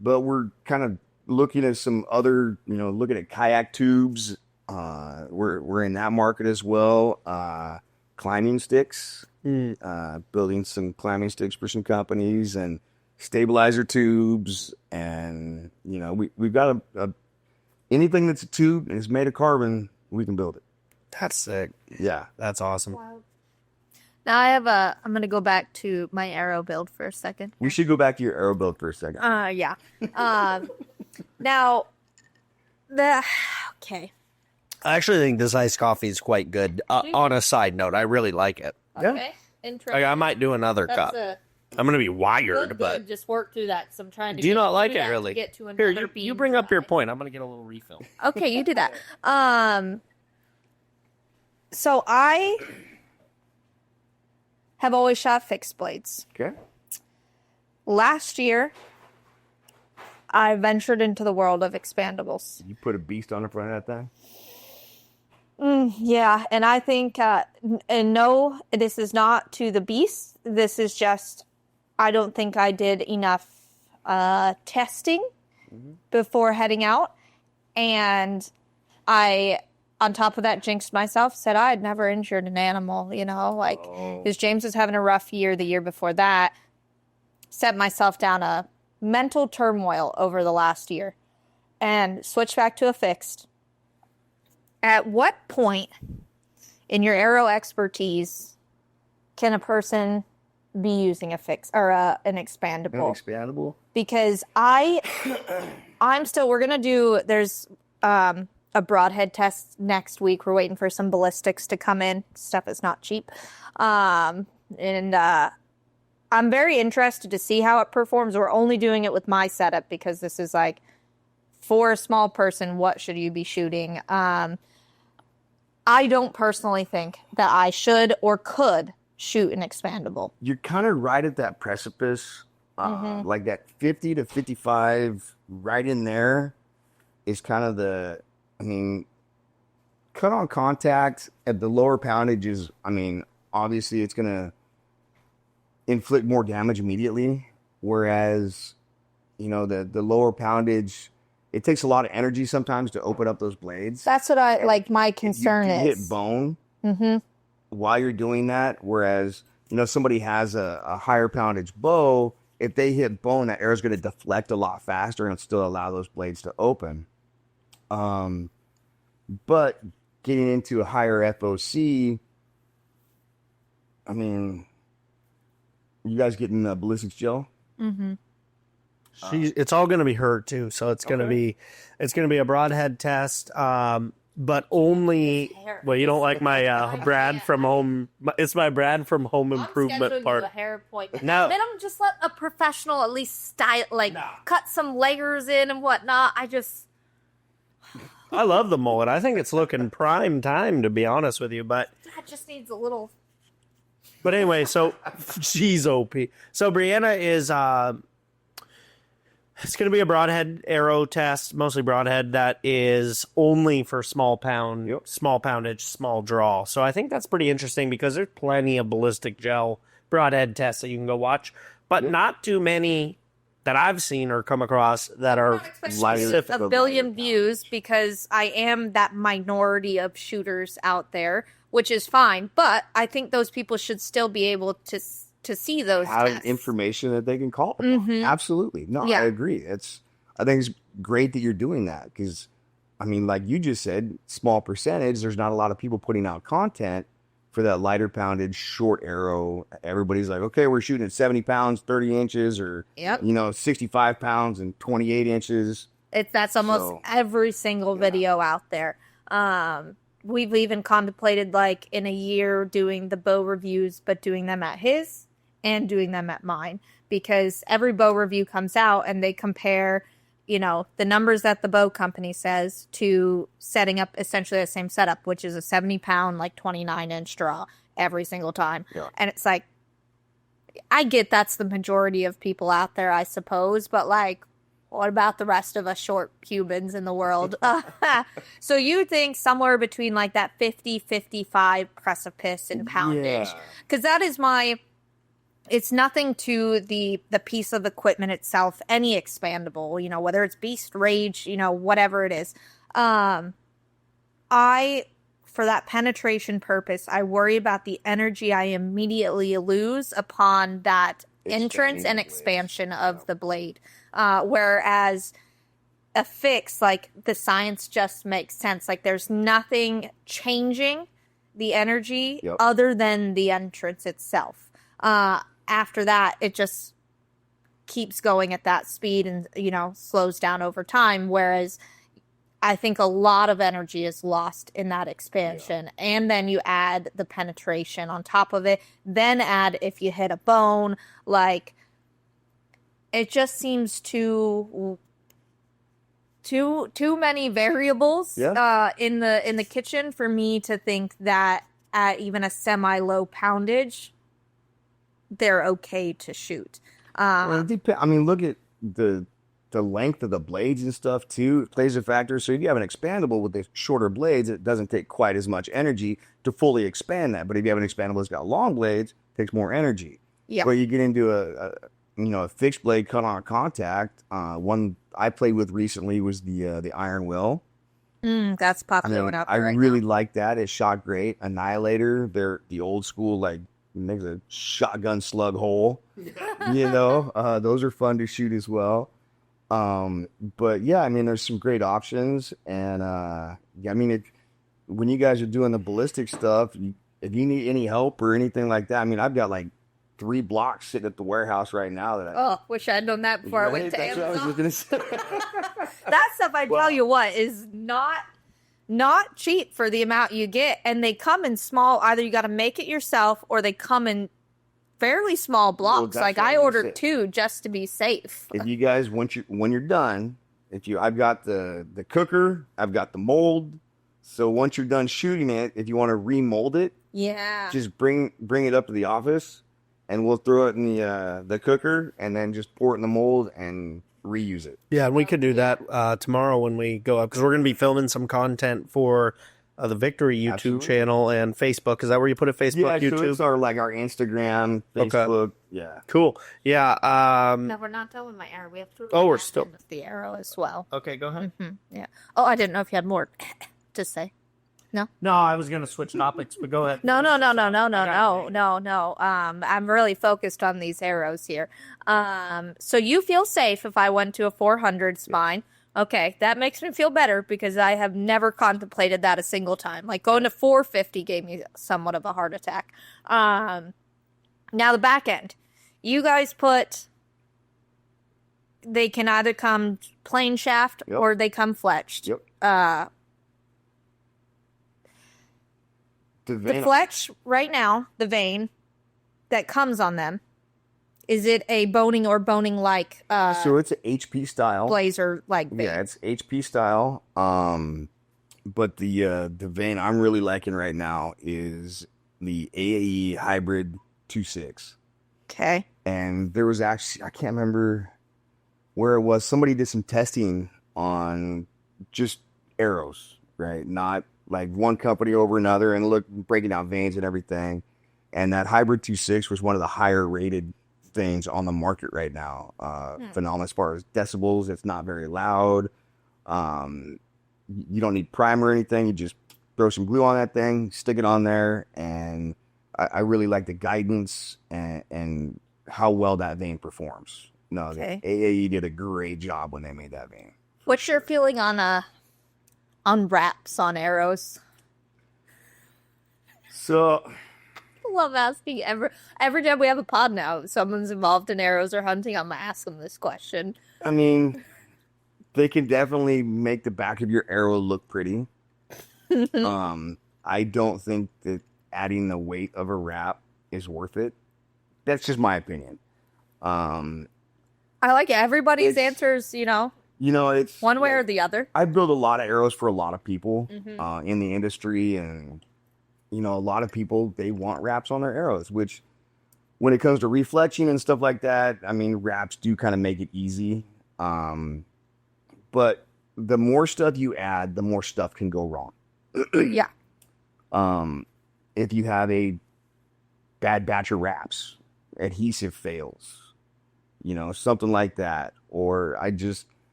but we're kind of looking at some other, looking at kayak tubes. We're in that market as well. Climbing sticks, building some climbing sticks for some companies, and stabilizer tubes. And, we've got anything that's a tube and is made of carbon, we can build it. That's sick. Yeah. That's awesome. Wow. Now I'm going to go back to my arrow build for a second. We should go back to your arrow build for a second. Yeah. Now, okay. I actually think this iced coffee is quite good. On a side note, I really like it. Okay. Interesting. I might do another cup. I'm going to be wired, but... Just work through that, because I'm trying to do you not like it, to really? Get to Here, another you bring up your point. I'm going to get a little refill. Okay, you do that. So I have always shot fixed blades. Okay. Last year, I ventured into the world of expandables. You put a beast on the front of that thing? Yeah, and I think, and no, this is not to the beast. This is just, I don't think I did enough testing before heading out. And I, on top of that, jinxed myself, said I had never injured an animal, because James was having a rough year the year before that. Set myself down a mental turmoil over the last year and switched back to a fixed. At what point in your arrow expertise can a person be using a fix or an expandable? An expandable? Because I'm still, we're going to do, there's a broadhead test next week. We're waiting for some ballistics to come in. Stuff is not cheap. I'm very interested to see how it performs. We're only doing it with my setup because this is like, for a small person, what should you be shooting? I don't personally think that I should or could shoot an expandable. You're kind of right at that precipice, like that 50 to 55, right in there is kind of cut on contact at the lower poundage is, obviously it's going to inflict more damage immediately. Whereas, the lower poundage, it takes a lot of energy sometimes to open up those blades. That's what my concern you is. Hit bone while you're doing that. Whereas, somebody has a higher poundage bow. If they hit bone, that arrow's going to deflect a lot faster and still allow those blades to open. But getting into a higher FOC, you guys getting ballistics gel? Mm-hmm. It's all going to be her too, so it's going to be a broadhead test, but only. Well, you don't like my Brad from home. It's my Brad from Home Improvement part. A hair point. No, Then I'm just let a professional at least style, cut some layers in and whatnot. I love the mullet. I think it's looking prime time, to be honest with you, but that just needs a little. But anyway, so she's OP. So Brianna is. It's going to be a broadhead arrow test, mostly broadhead, that is only for small poundage, small draw. So I think that's pretty interesting because there's plenty of ballistic gel broadhead tests that you can go watch, but not too many that I've seen or come across that are specific. A billion views because I am that minority of shooters out there, which is fine. But I think those people should still be able to see those have information that they can call upon. Absolutely. No, I agree. I think it's great that you're doing that because, like you just said, small percentage, there's not a lot of people putting out content for that lighter poundage, short arrow. Everybody's like, okay, we're shooting at 70 pounds, 30 inches, or, 65 pounds and 28 inches. That's almost every single video out there. We've even contemplated in a year doing the bow reviews, but doing them at his and doing them at mine because every bow review comes out and they compare the numbers that the bow company says to setting up essentially the same setup, which is a 70-pound, like 29-inch draw every single time. Yeah. And it's like, I get that's the majority of people out there, I suppose, but like, what about the rest of us short humans in the world? So you think somewhere between like that 50-55 precipice and poundage. Because that is it's nothing to the piece of equipment itself, any expandable, whether it's Beast, Rage, whatever it is. For that penetration purpose, I worry about the energy I immediately lose upon that entrance and expansion of the blade. Whereas a fix, like the science just makes sense. Like there's nothing changing the energy other than the entrance itself. After that, it just keeps going at that speed and, slows down over time. Whereas I think a lot of energy is lost in that expansion. And then you add the penetration on top of it. Then add if you hit a bone, like it just seems too many variables in the kitchen for me to think that at even a semi-low poundage, they're okay to shoot. Well, it depends. I mean, look at the length of the blades and stuff too. It plays a factor. So if you have an expandable with the shorter blades, it doesn't take quite as much energy to fully expand that. But if you have an expandable that's got long blades, it takes more energy. Yeah. But you get into a fixed blade cut on contact. One I played with recently was the Iron Will. That's popular one out there. I really like that. It shot great. Annihilator, they're the old school, like makes a shotgun slug hole. Those are fun to shoot as well. But yeah, I mean, there's some great options, and when you guys are doing the ballistic stuff, if you need any help or anything like that, I mean, I've got like 3 blocks sitting at the warehouse right now that wish I'd known that before I went to Amazon. What I was gonna say. That stuff, tell you what, is not cheap for the amount you get, and they come in small. Either you got to make it yourself, or they come in fairly small blocks. Like I ordered 2 just to be safe. If you guys, when you're done, I've got the cooker, I've got the mold. So once you're done shooting it, if you want to remold it, just bring it up to the office, and we'll throw it in the cooker, and then just pour it in the mold and reuse it. Yeah, and we could do that tomorrow when we go up, because we're going to be filming some content for the Victory YouTube channel and Facebook. Is that where you put it? Facebook, YouTube? So it's our Instagram, Facebook. Okay. Yeah. Cool. Yeah. No, we're not done with my arrow. We have to. We're still with the arrow as well. Okay, go ahead. Mm-hmm. Yeah. Oh, I didn't know if you had more to say. No, I was going to switch topics, but go ahead. No. I'm really focused on these arrows here. So you feel safe if I went to a 400 spine. Okay, that makes me feel better because I have never contemplated that a single time. Like going to 450 gave me somewhat of a heart attack. Now the back end. You guys they can either come plain shaft or they come fletched. Yep. The fletch right now, the vein that comes on them, is it a boning or boning like? So it's an HP style blazer like vein. Yeah, it's HP style. But the vein I'm really liking right now is the AAE Hybrid 2.6. Okay. And there was actually, I can't remember where it was. Somebody did some testing on just arrows, right? Not like one company over another, and breaking out veins and everything. And that Hybrid 2.6 was one of the higher rated things on the market right now. Phenomenal as far as decibels. It's not very loud. You don't need primer or anything. You just throw some glue on that thing, stick it on there, and I really like the guidance and how well that vein performs. No, the AAE did a great job when they made that vein. What's your feeling on wraps on arrows? So I love asking every time we have a pod now, if someone's involved in arrows or hunting, I'm gonna ask them this question. I mean, they can definitely make the back of your arrow look pretty. I don't think that adding the weight of a wrap is worth it. That's just my opinion. I like it. Everybody's answers, You know, it's one way or the other. I build a lot of arrows for a lot of people in the industry, and you know, a lot of people, they want wraps on their arrows, which when it comes to refletching and stuff like that, I mean, wraps do kind of make it easy. But the more stuff you add, the more stuff can go wrong. Yeah. If you have a bad batch of wraps, adhesive fails, you know, something like that. Or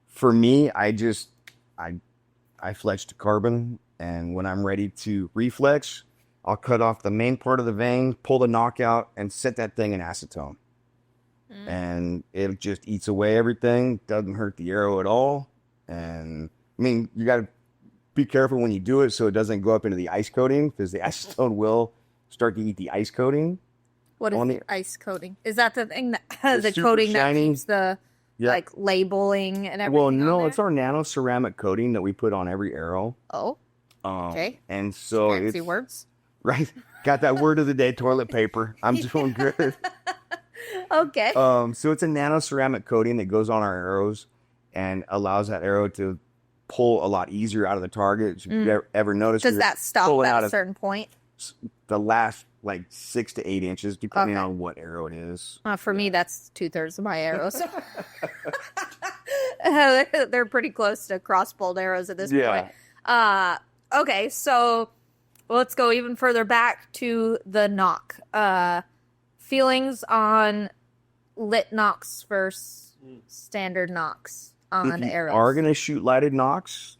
for me, I fletch to carbon, and when I'm ready to refletch, I'll cut off the main part of the vein, pull the knock out, and set that thing in acetone. And it just eats away everything, doesn't hurt the arrow at all. And I mean, you got to be careful when you do it so it doesn't go up into the ice coating, because the acetone will start to eat the ice coating. What is the ice coating? Is that the thing that the super coating shiny. that keeps the like labeling and everything? Well, no, on it's our nano ceramic coating that we put on every arrow. Oh, okay. And so Fancy it's words. right. Got that word of the day: toilet paper. I'm doing good. Okay. So it's a nano ceramic coating that goes on our arrows and allows that arrow to pull a lot easier out of the target. If you ever notice, Does that stop at a certain point? The last like 6 to 8 inches, depending on what arrow it is. For me, that's 2/3 of my arrows. They're pretty close to cross-pulled arrows at this point. Okay, so let's go even further back to the knock. Feelings on lit nocks versus standard nocks on If you arrows. are going to shoot lighted nocks,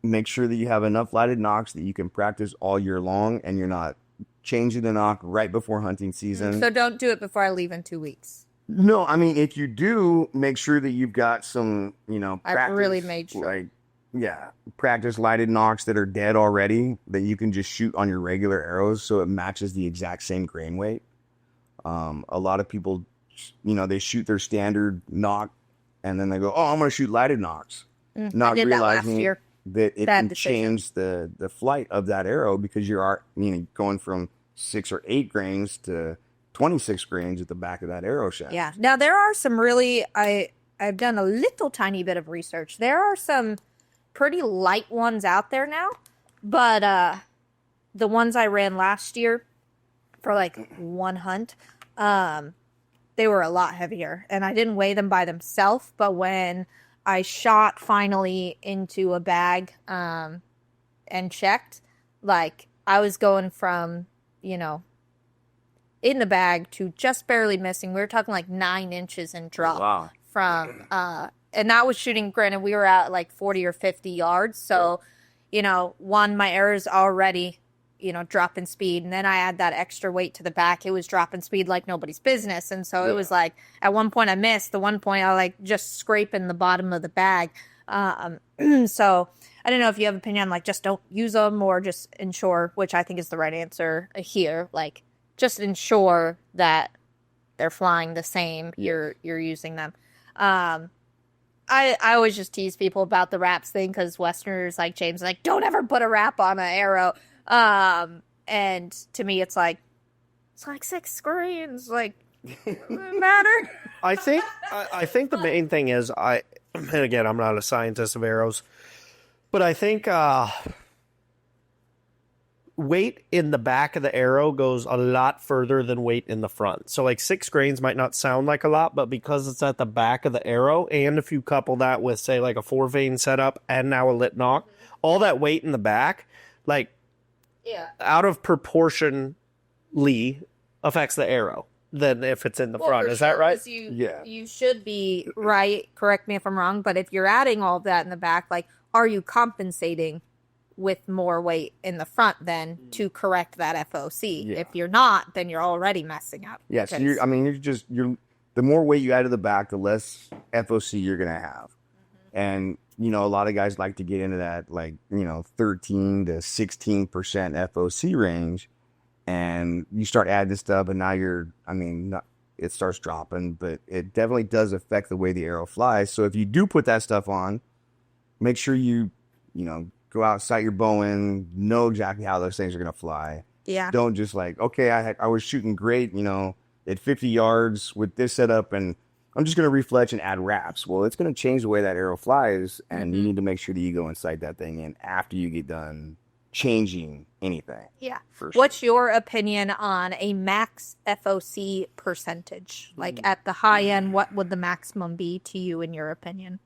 make sure that you have enough lighted nocks that you can practice all year long, and you're not changing the knock right before hunting season. So don't do it before I leave in 2 weeks. No, I mean, if you do, make sure that you've got some, you know, practice, I really made sure. Practice lighted nocks that are dead already that you can just shoot on your regular arrows so it matches the exact same grain weight. A lot of people, you know, they shoot their standard knock and then they go, oh, I'm going to shoot lighted nocks. Not I did that last realizing year. that it Bad can decision. change the flight of that arrow, because you're, you know, going from 6 or 8 grains to 26 grains at the back of that arrow shaft. Yeah. Now there are some really I've done a little tiny bit of research. There are some pretty light ones out there now, but the ones I ran last year for like one hunt, they were a lot heavier, and I didn't weigh them by themselves, but when I shot finally into a bag and checked, like I was going from, you know, in the bag to just barely missing. We were talking like 9 inches in drop. Wow. From and that was shooting, granted we were at like 40 or 50 yards, so you know, my arrow's already, you know, dropping speed, and then I add that extra weight to the back, it was dropping speed like nobody's business. And so it was like at one point I missed, the one point I like just scraping the bottom of the bag. So I don't know if you have an opinion on like just don't use them, or just ensure, which I think is the right answer here, like just ensure that they're flying the same. You're using them. I always just tease people about the wraps thing, because Westerners like James like, don't ever put a wrap on an arrow. And to me, it's like 6 screens. Like, doesn't matter. I think the main thing is and again, I'm not a scientist of arrows, but I think weight in the back of the arrow goes a lot further than weight in the front. So like 6 grains might not sound like a lot, but because it's at the back of the arrow, and if you couple that with say like a 4 vein setup and now a lit knock, all that weight in the back, like out of proportionally affects the arrow than if it's in the front. Is that right? You should be right. Correct me if I'm wrong, but if you're adding all of that in the back, like, are you compensating with more weight in the front then to correct that FOC? If you're not, then you're already messing up. Yeah, so you're the more weight you add to the back, the less FOC you're gonna have. And you know, a lot of guys like to get into that, like, you know, 13 to 16% FOC range, and you start adding this stuff, and now it starts dropping, but it definitely does affect the way the arrow flies. So if you do put that stuff on, make sure you know, go out, sight your bow in, know exactly how those things are going to fly. Yeah. Don't just like, okay, I was shooting great, you know, at 50 yards with this setup, and I'm just going to refletch and add wraps. Well, it's going to change the way that arrow flies, and you need to make sure that you go inside that thing in after you get done changing anything. Yeah. First. What's your opinion on a max FOC percentage? Like at the high end, what would the maximum be to you in your opinion?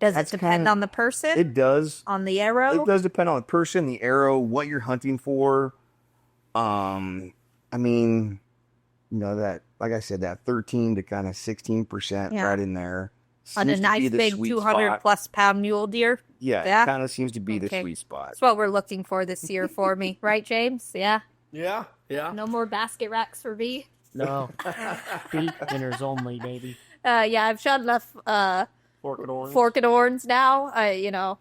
Does it depend on the person? It does. On the arrow? It does depend on the person, the arrow, what you're hunting for. I mean, you know, that, like I said, that 13 to kind of 16% right in there. On a nice big 200 plus pound mule deer? Yeah, it kind of seems to be the sweet spot. That's what we're looking for this year for me. Right, James? Yeah? Yeah. No more basket racks for me? No. Feet dinners only, baby. Yeah, I've shot enough fork and horns now. You know,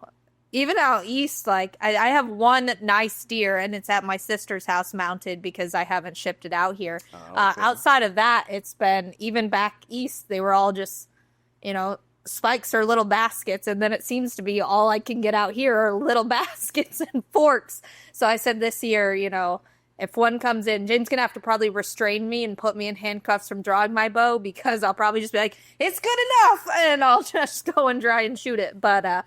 even out east, like I have one nice deer, and it's at my sister's house mounted because I haven't shipped it out here. Outside of that, it's been even back east. They were all just, you know, spikes or little baskets, and then it seems to be all I can get out here are little baskets and forks. So I said this year, you know, if one comes in, Jane's gonna have to probably restrain me and put me in handcuffs from drawing my bow, because I'll probably just be like, it's good enough, and I'll just go and try and shoot it. But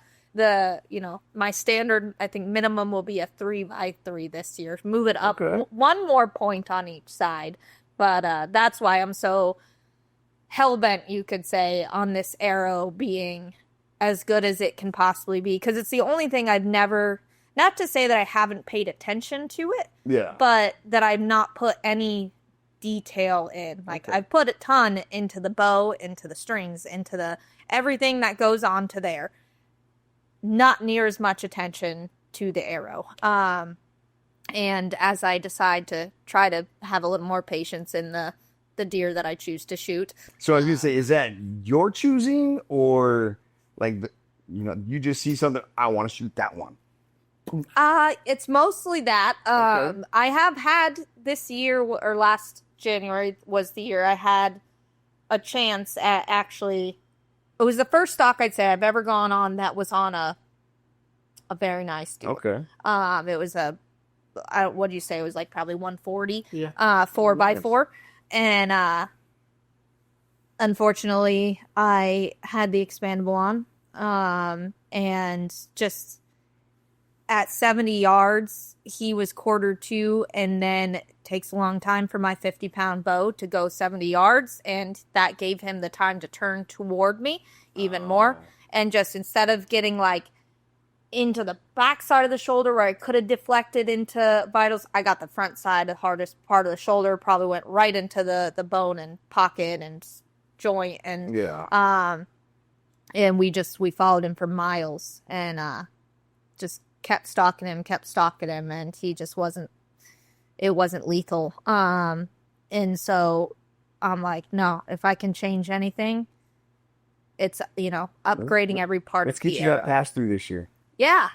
you know, my standard, I think minimum will be a 3x3 this year. Move it up one more point on each side. But that's why I'm so hell-bent, you could say, on this arrow being as good as it can possibly be, because it's the only thing I've never, not to say that I haven't paid attention to it, but that I've not put any detail in. Like, I've put a ton into the bow, into the strings, into the everything that goes on to there. Not near as much attention to the arrow. And as I decide to try to have a little more patience in the deer that I choose to shoot. So I was going to say, is that your choosing, or like, you know, you just see something, I want to shoot that one? It's mostly that. I have had this year, or last January was the year I had a chance at actually, it was the first stock I'd say I've ever gone on that was on a very nice deer. Okay. It was what do you say? It was like probably 140. Yeah. 4x4. And unfortunately, I had the expandable on. And just at 70 yards, he was quartered to, and then it takes a long time for my 50-pound bow to go 70 yards, and that gave him the time to turn toward me even more. And just instead of getting like into the back side of the shoulder where I could have deflected into vitals, I got the front side, the hardest part of the shoulder, probably went right into the bone and pocket and joint, and and we followed him for miles, and just kept stalking him, and he just wasn't lethal. And so I'm like, no, if I can change anything, it's, you know, upgrading every part of the Let's get you arrow. that pass through this year. Yeah.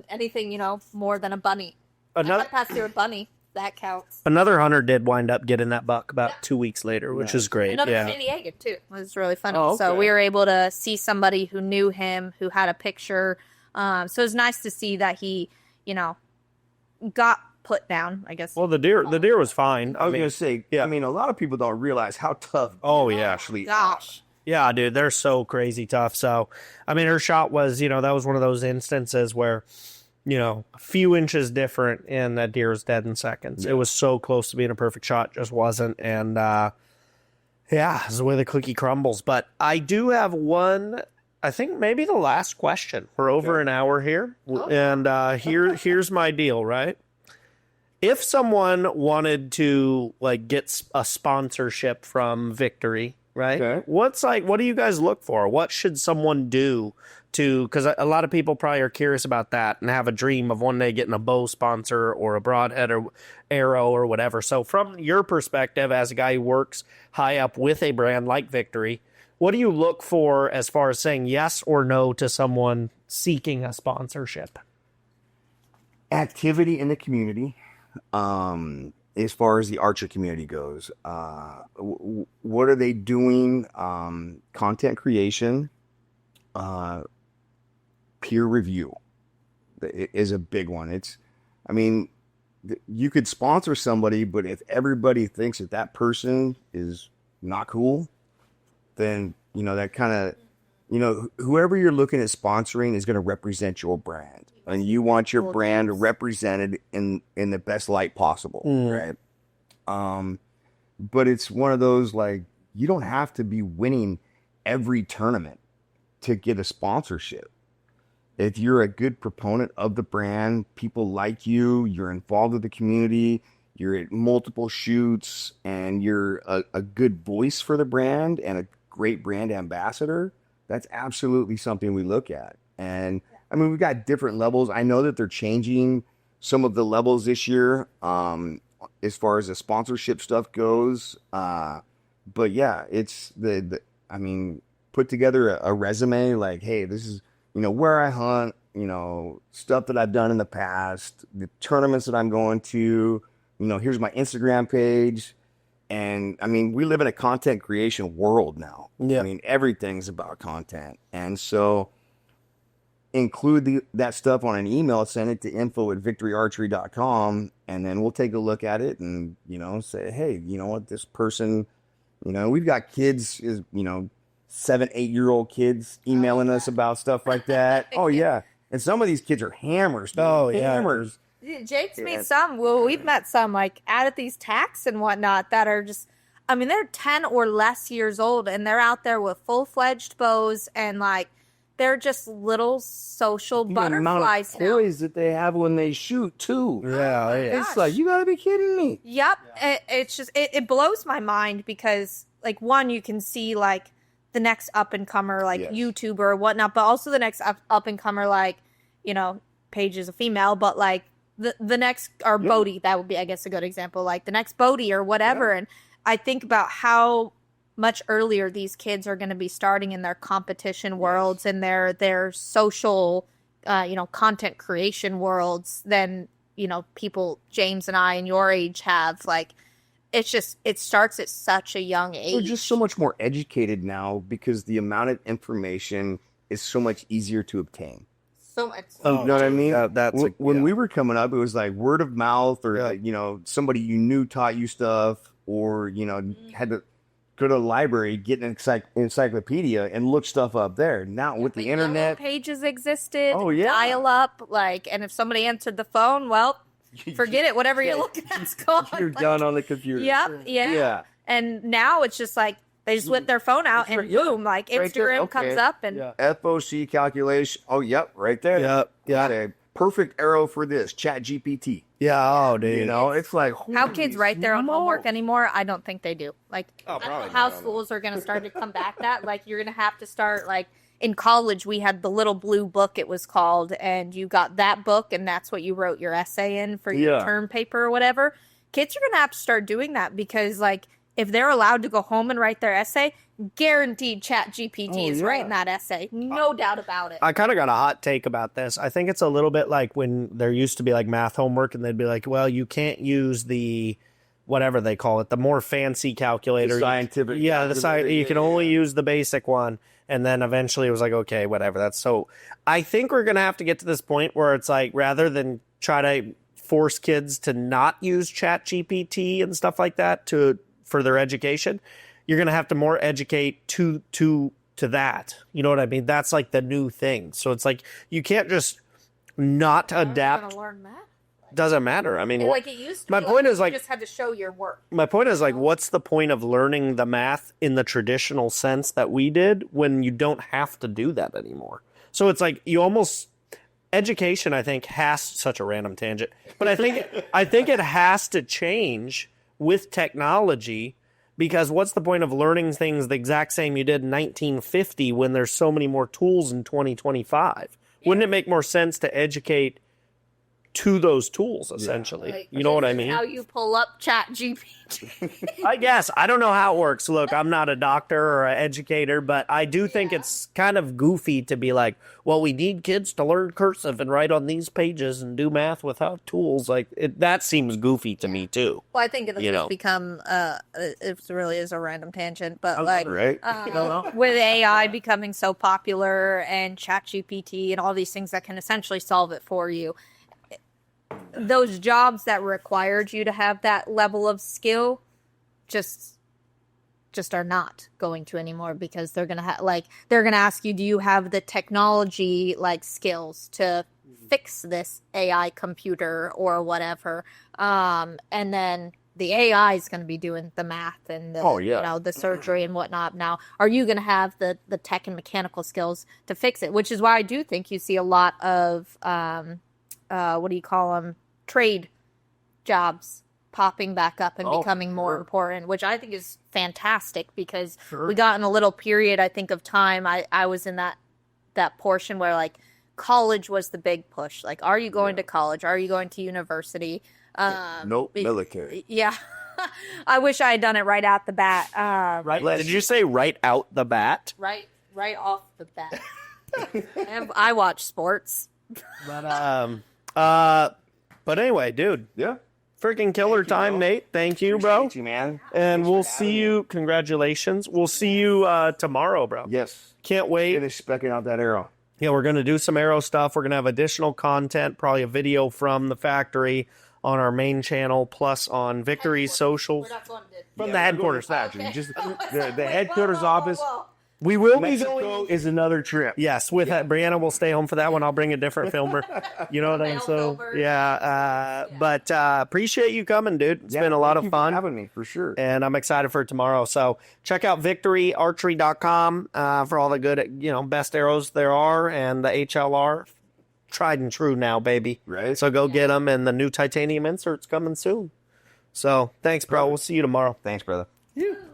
Anything, you know, more than a bunny. Another pass through a bunny, that counts. Another hunter did wind up getting that buck about 2 weeks later, which is great. Another San Diego too. It was really funny. Oh, okay. So we were able to see somebody who knew him, who had a picture. So it was nice to see that he, you know, got put down, I guess. Well, the deer was fine. I was going to say, I mean, a lot of people don't realize how tough actually gosh. Yeah, dude, they're so crazy tough. So, I mean, her shot was, you know, that was one of those instances where, you know, a few inches different and that deer was dead in seconds. Yeah. It was so close to being a perfect shot, just wasn't. And, it's the way the cookie crumbles. But I do have one, I think maybe the last question. We're over an hour here. And here's my deal, right? If someone wanted to, like, get a sponsorship from Victory, right? Okay. What do you guys look for? What should someone do because a lot of people probably are curious about that and have a dream of one day getting a bow sponsor or a broadhead or arrow or whatever. So from your perspective as a guy who works high up with a brand like Victory, what do you look for as far as saying yes or no to someone seeking a sponsorship? Activity in the community. As far as the archer community goes, what are they doing? Content creation, peer review is a big one. you could sponsor somebody, but if everybody thinks that that person is not cool, then, you know, that kind of, you know, whoever you're looking at sponsoring is going to represent your brand, and you want your brand represented in the best light possible, right? But it's one of those, like, you don't have to be winning every tournament to get a sponsorship. If you're a good proponent of the brand, people like you, you're involved with the community, you're at multiple shoots, and you're a good voice for the brand and a great brand ambassador, that's absolutely something we look at. And I mean, we've got different levels. I know that they're changing some of the levels this year as far as the sponsorship stuff goes. But yeah, it's I mean, put together a resume like, hey, this is, you know, where I hunt, you know, stuff that I've done in the past, the tournaments that I'm going to, you know, here's my Instagram page. And I mean, we live in a content creation world now. Yeah. I mean, everything's about content. And so include that stuff on an email, send it to info@victoryarchery.com, and then we'll take a look at it and, you know, say, hey, you know what, this person, you know, we've got kids, you know, 7, 8-year-old kids emailing us about stuff like that. Oh yeah. And some of these kids are hammers. Dude. Oh, yeah. Hammers. Jake's met some. Well, we've met some like out at these tacks and whatnot that are just, I mean, they're 10 or less years old and they're out there with full-fledged bows and like they're just little social butterflies the amount of toys that they have when they shoot too. Yeah, It's like, you gotta be kidding me. Yep. It's just, it blows my mind because like one, you can see like the next up and comer, like YouTuber or whatnot, but also the next up and comer, like, you know, Paige is a female, but like the next, or Bodie, that would be, I guess, a good example, like the next Bodie or whatever. And I think about how much earlier these kids are going to be starting in their competition worlds and their social, you know, content creation worlds than, you know, people James and I and your age have. Like, it's just, it starts at such a young age. We're just so much more educated now because the amount of information is so much easier to obtain. So much. You know what I mean? When yeah. we were coming up, it was like word of mouth or, like, you know, somebody you knew taught you stuff, or, you know, had to go to the library, get an encyclopedia and look stuff up there. Now with the internet. Pages existed. Oh, yeah. Dial up. Like, and if somebody answered the phone, well, forget it. Whatever you're looking at's gone. You're like, done on the computer. Yep. Yeah. And now it's just like, they just whip their phone out and boom, like Instagram comes up and FOC calculation. Oh, yep, right there. Yep. Got a perfect arrow for this. Chat GPT. Yeah. Oh, dude. You know, it's like, how kids write their own homework anymore, I don't think they do. Like, probably how not. schools are going to start to come back that. Like, you're going to have to start, like, in college, we had the little blue book, it was called, and you got that book, and that's what you wrote your essay in for your term paper or whatever. Kids are going to have to start doing that because, like, if they're allowed to go home and write their essay, guaranteed Chat GPT is writing that essay. No doubt about it. I kind of got a hot take about this. I think it's a little bit like when there used to be like math homework and they'd be like, well, you can't use the whatever they call it, the more fancy calculator. The scientific. Yeah, you can only use the basic one. And then eventually it was like, okay, whatever. That's so. I think we're going to have to get to this point where it's like, rather than try to force kids to not use Chat GPT and stuff like that for their education, you're going to have to more educate to that. You know what I mean? That's like the new thing. So it's like, you can't just not adapt. Gonna learn that. Doesn't matter. I mean, like it used to my be, point is you like, just had to show your work. my point is like, what's the point of learning the math in the traditional sense that we did when you don't have to do that anymore? So it's like, you almost, education, I think, has such a random tangent, but I think it has to change with technology, because what's the point of learning things the exact same you did in 1950 when there's so many more tools in 2025? Wouldn't it make more sense to educate to those tools, essentially? Like, you know what I mean? How you pull up Chat GPT. I guess. I don't know how it works. Look, I'm not a doctor or an educator, but I do think it's kind of goofy to be like, well, we need kids to learn cursive and write on these pages and do math without tools. Like, that seems goofy to me, too. Well, I think it'll just become, it really is a random tangent, but like, right? with AI becoming so popular and Chat GPT and all these things that can essentially solve it for you, those jobs that required you to have that level of skill just are not going to anymore, because they're gonna they're gonna ask you, do you have the technology skills to fix this AI computer or whatever, and then the AI is going to be doing the math and the, the surgery and whatnot. Now, are you going to have the tech and mechanical skills to fix it? Which is why I do think you see a lot of, what do you call them? Trade jobs popping back up and becoming more important, which I think is fantastic, because we got in a little period, I think, of time. I was in that portion where college was the big push. Are you going to college? Are you going to university? Nope, military. Yeah. I wish I had done it right out the bat. Right? Did you say right out the bat? Right off the bat. I watch sports. But anyway, dude. Yeah. Freaking killer time, Nate. Thank you, bro. Appreciate you, man. And Thanks we'll for see having you. me. Congratulations. We'll see you tomorrow, bro. Yes. Can't wait. Finish specking out that arrow. Yeah, we're going to do some arrow stuff. We're going to have additional content, probably a video from the factory on our main channel, plus on Victory's socials. From the headquarters. Factory. Just the headquarters office. We will be Mexico going. is another trip. Yes, with that. Brianna will stay home for that one. I'll bring a different filmer. You know what I mean? So, but appreciate you coming, dude. It's been a lot of Thank you for fun. having me, for sure. And I'm excited for tomorrow. So check out victoryarchery.com for all the good, best arrows there are, and the HLR, tried and true now, baby. Right. So go get them, and the new titanium inserts coming soon. So thanks, bro. We'll see you tomorrow. Thanks, brother.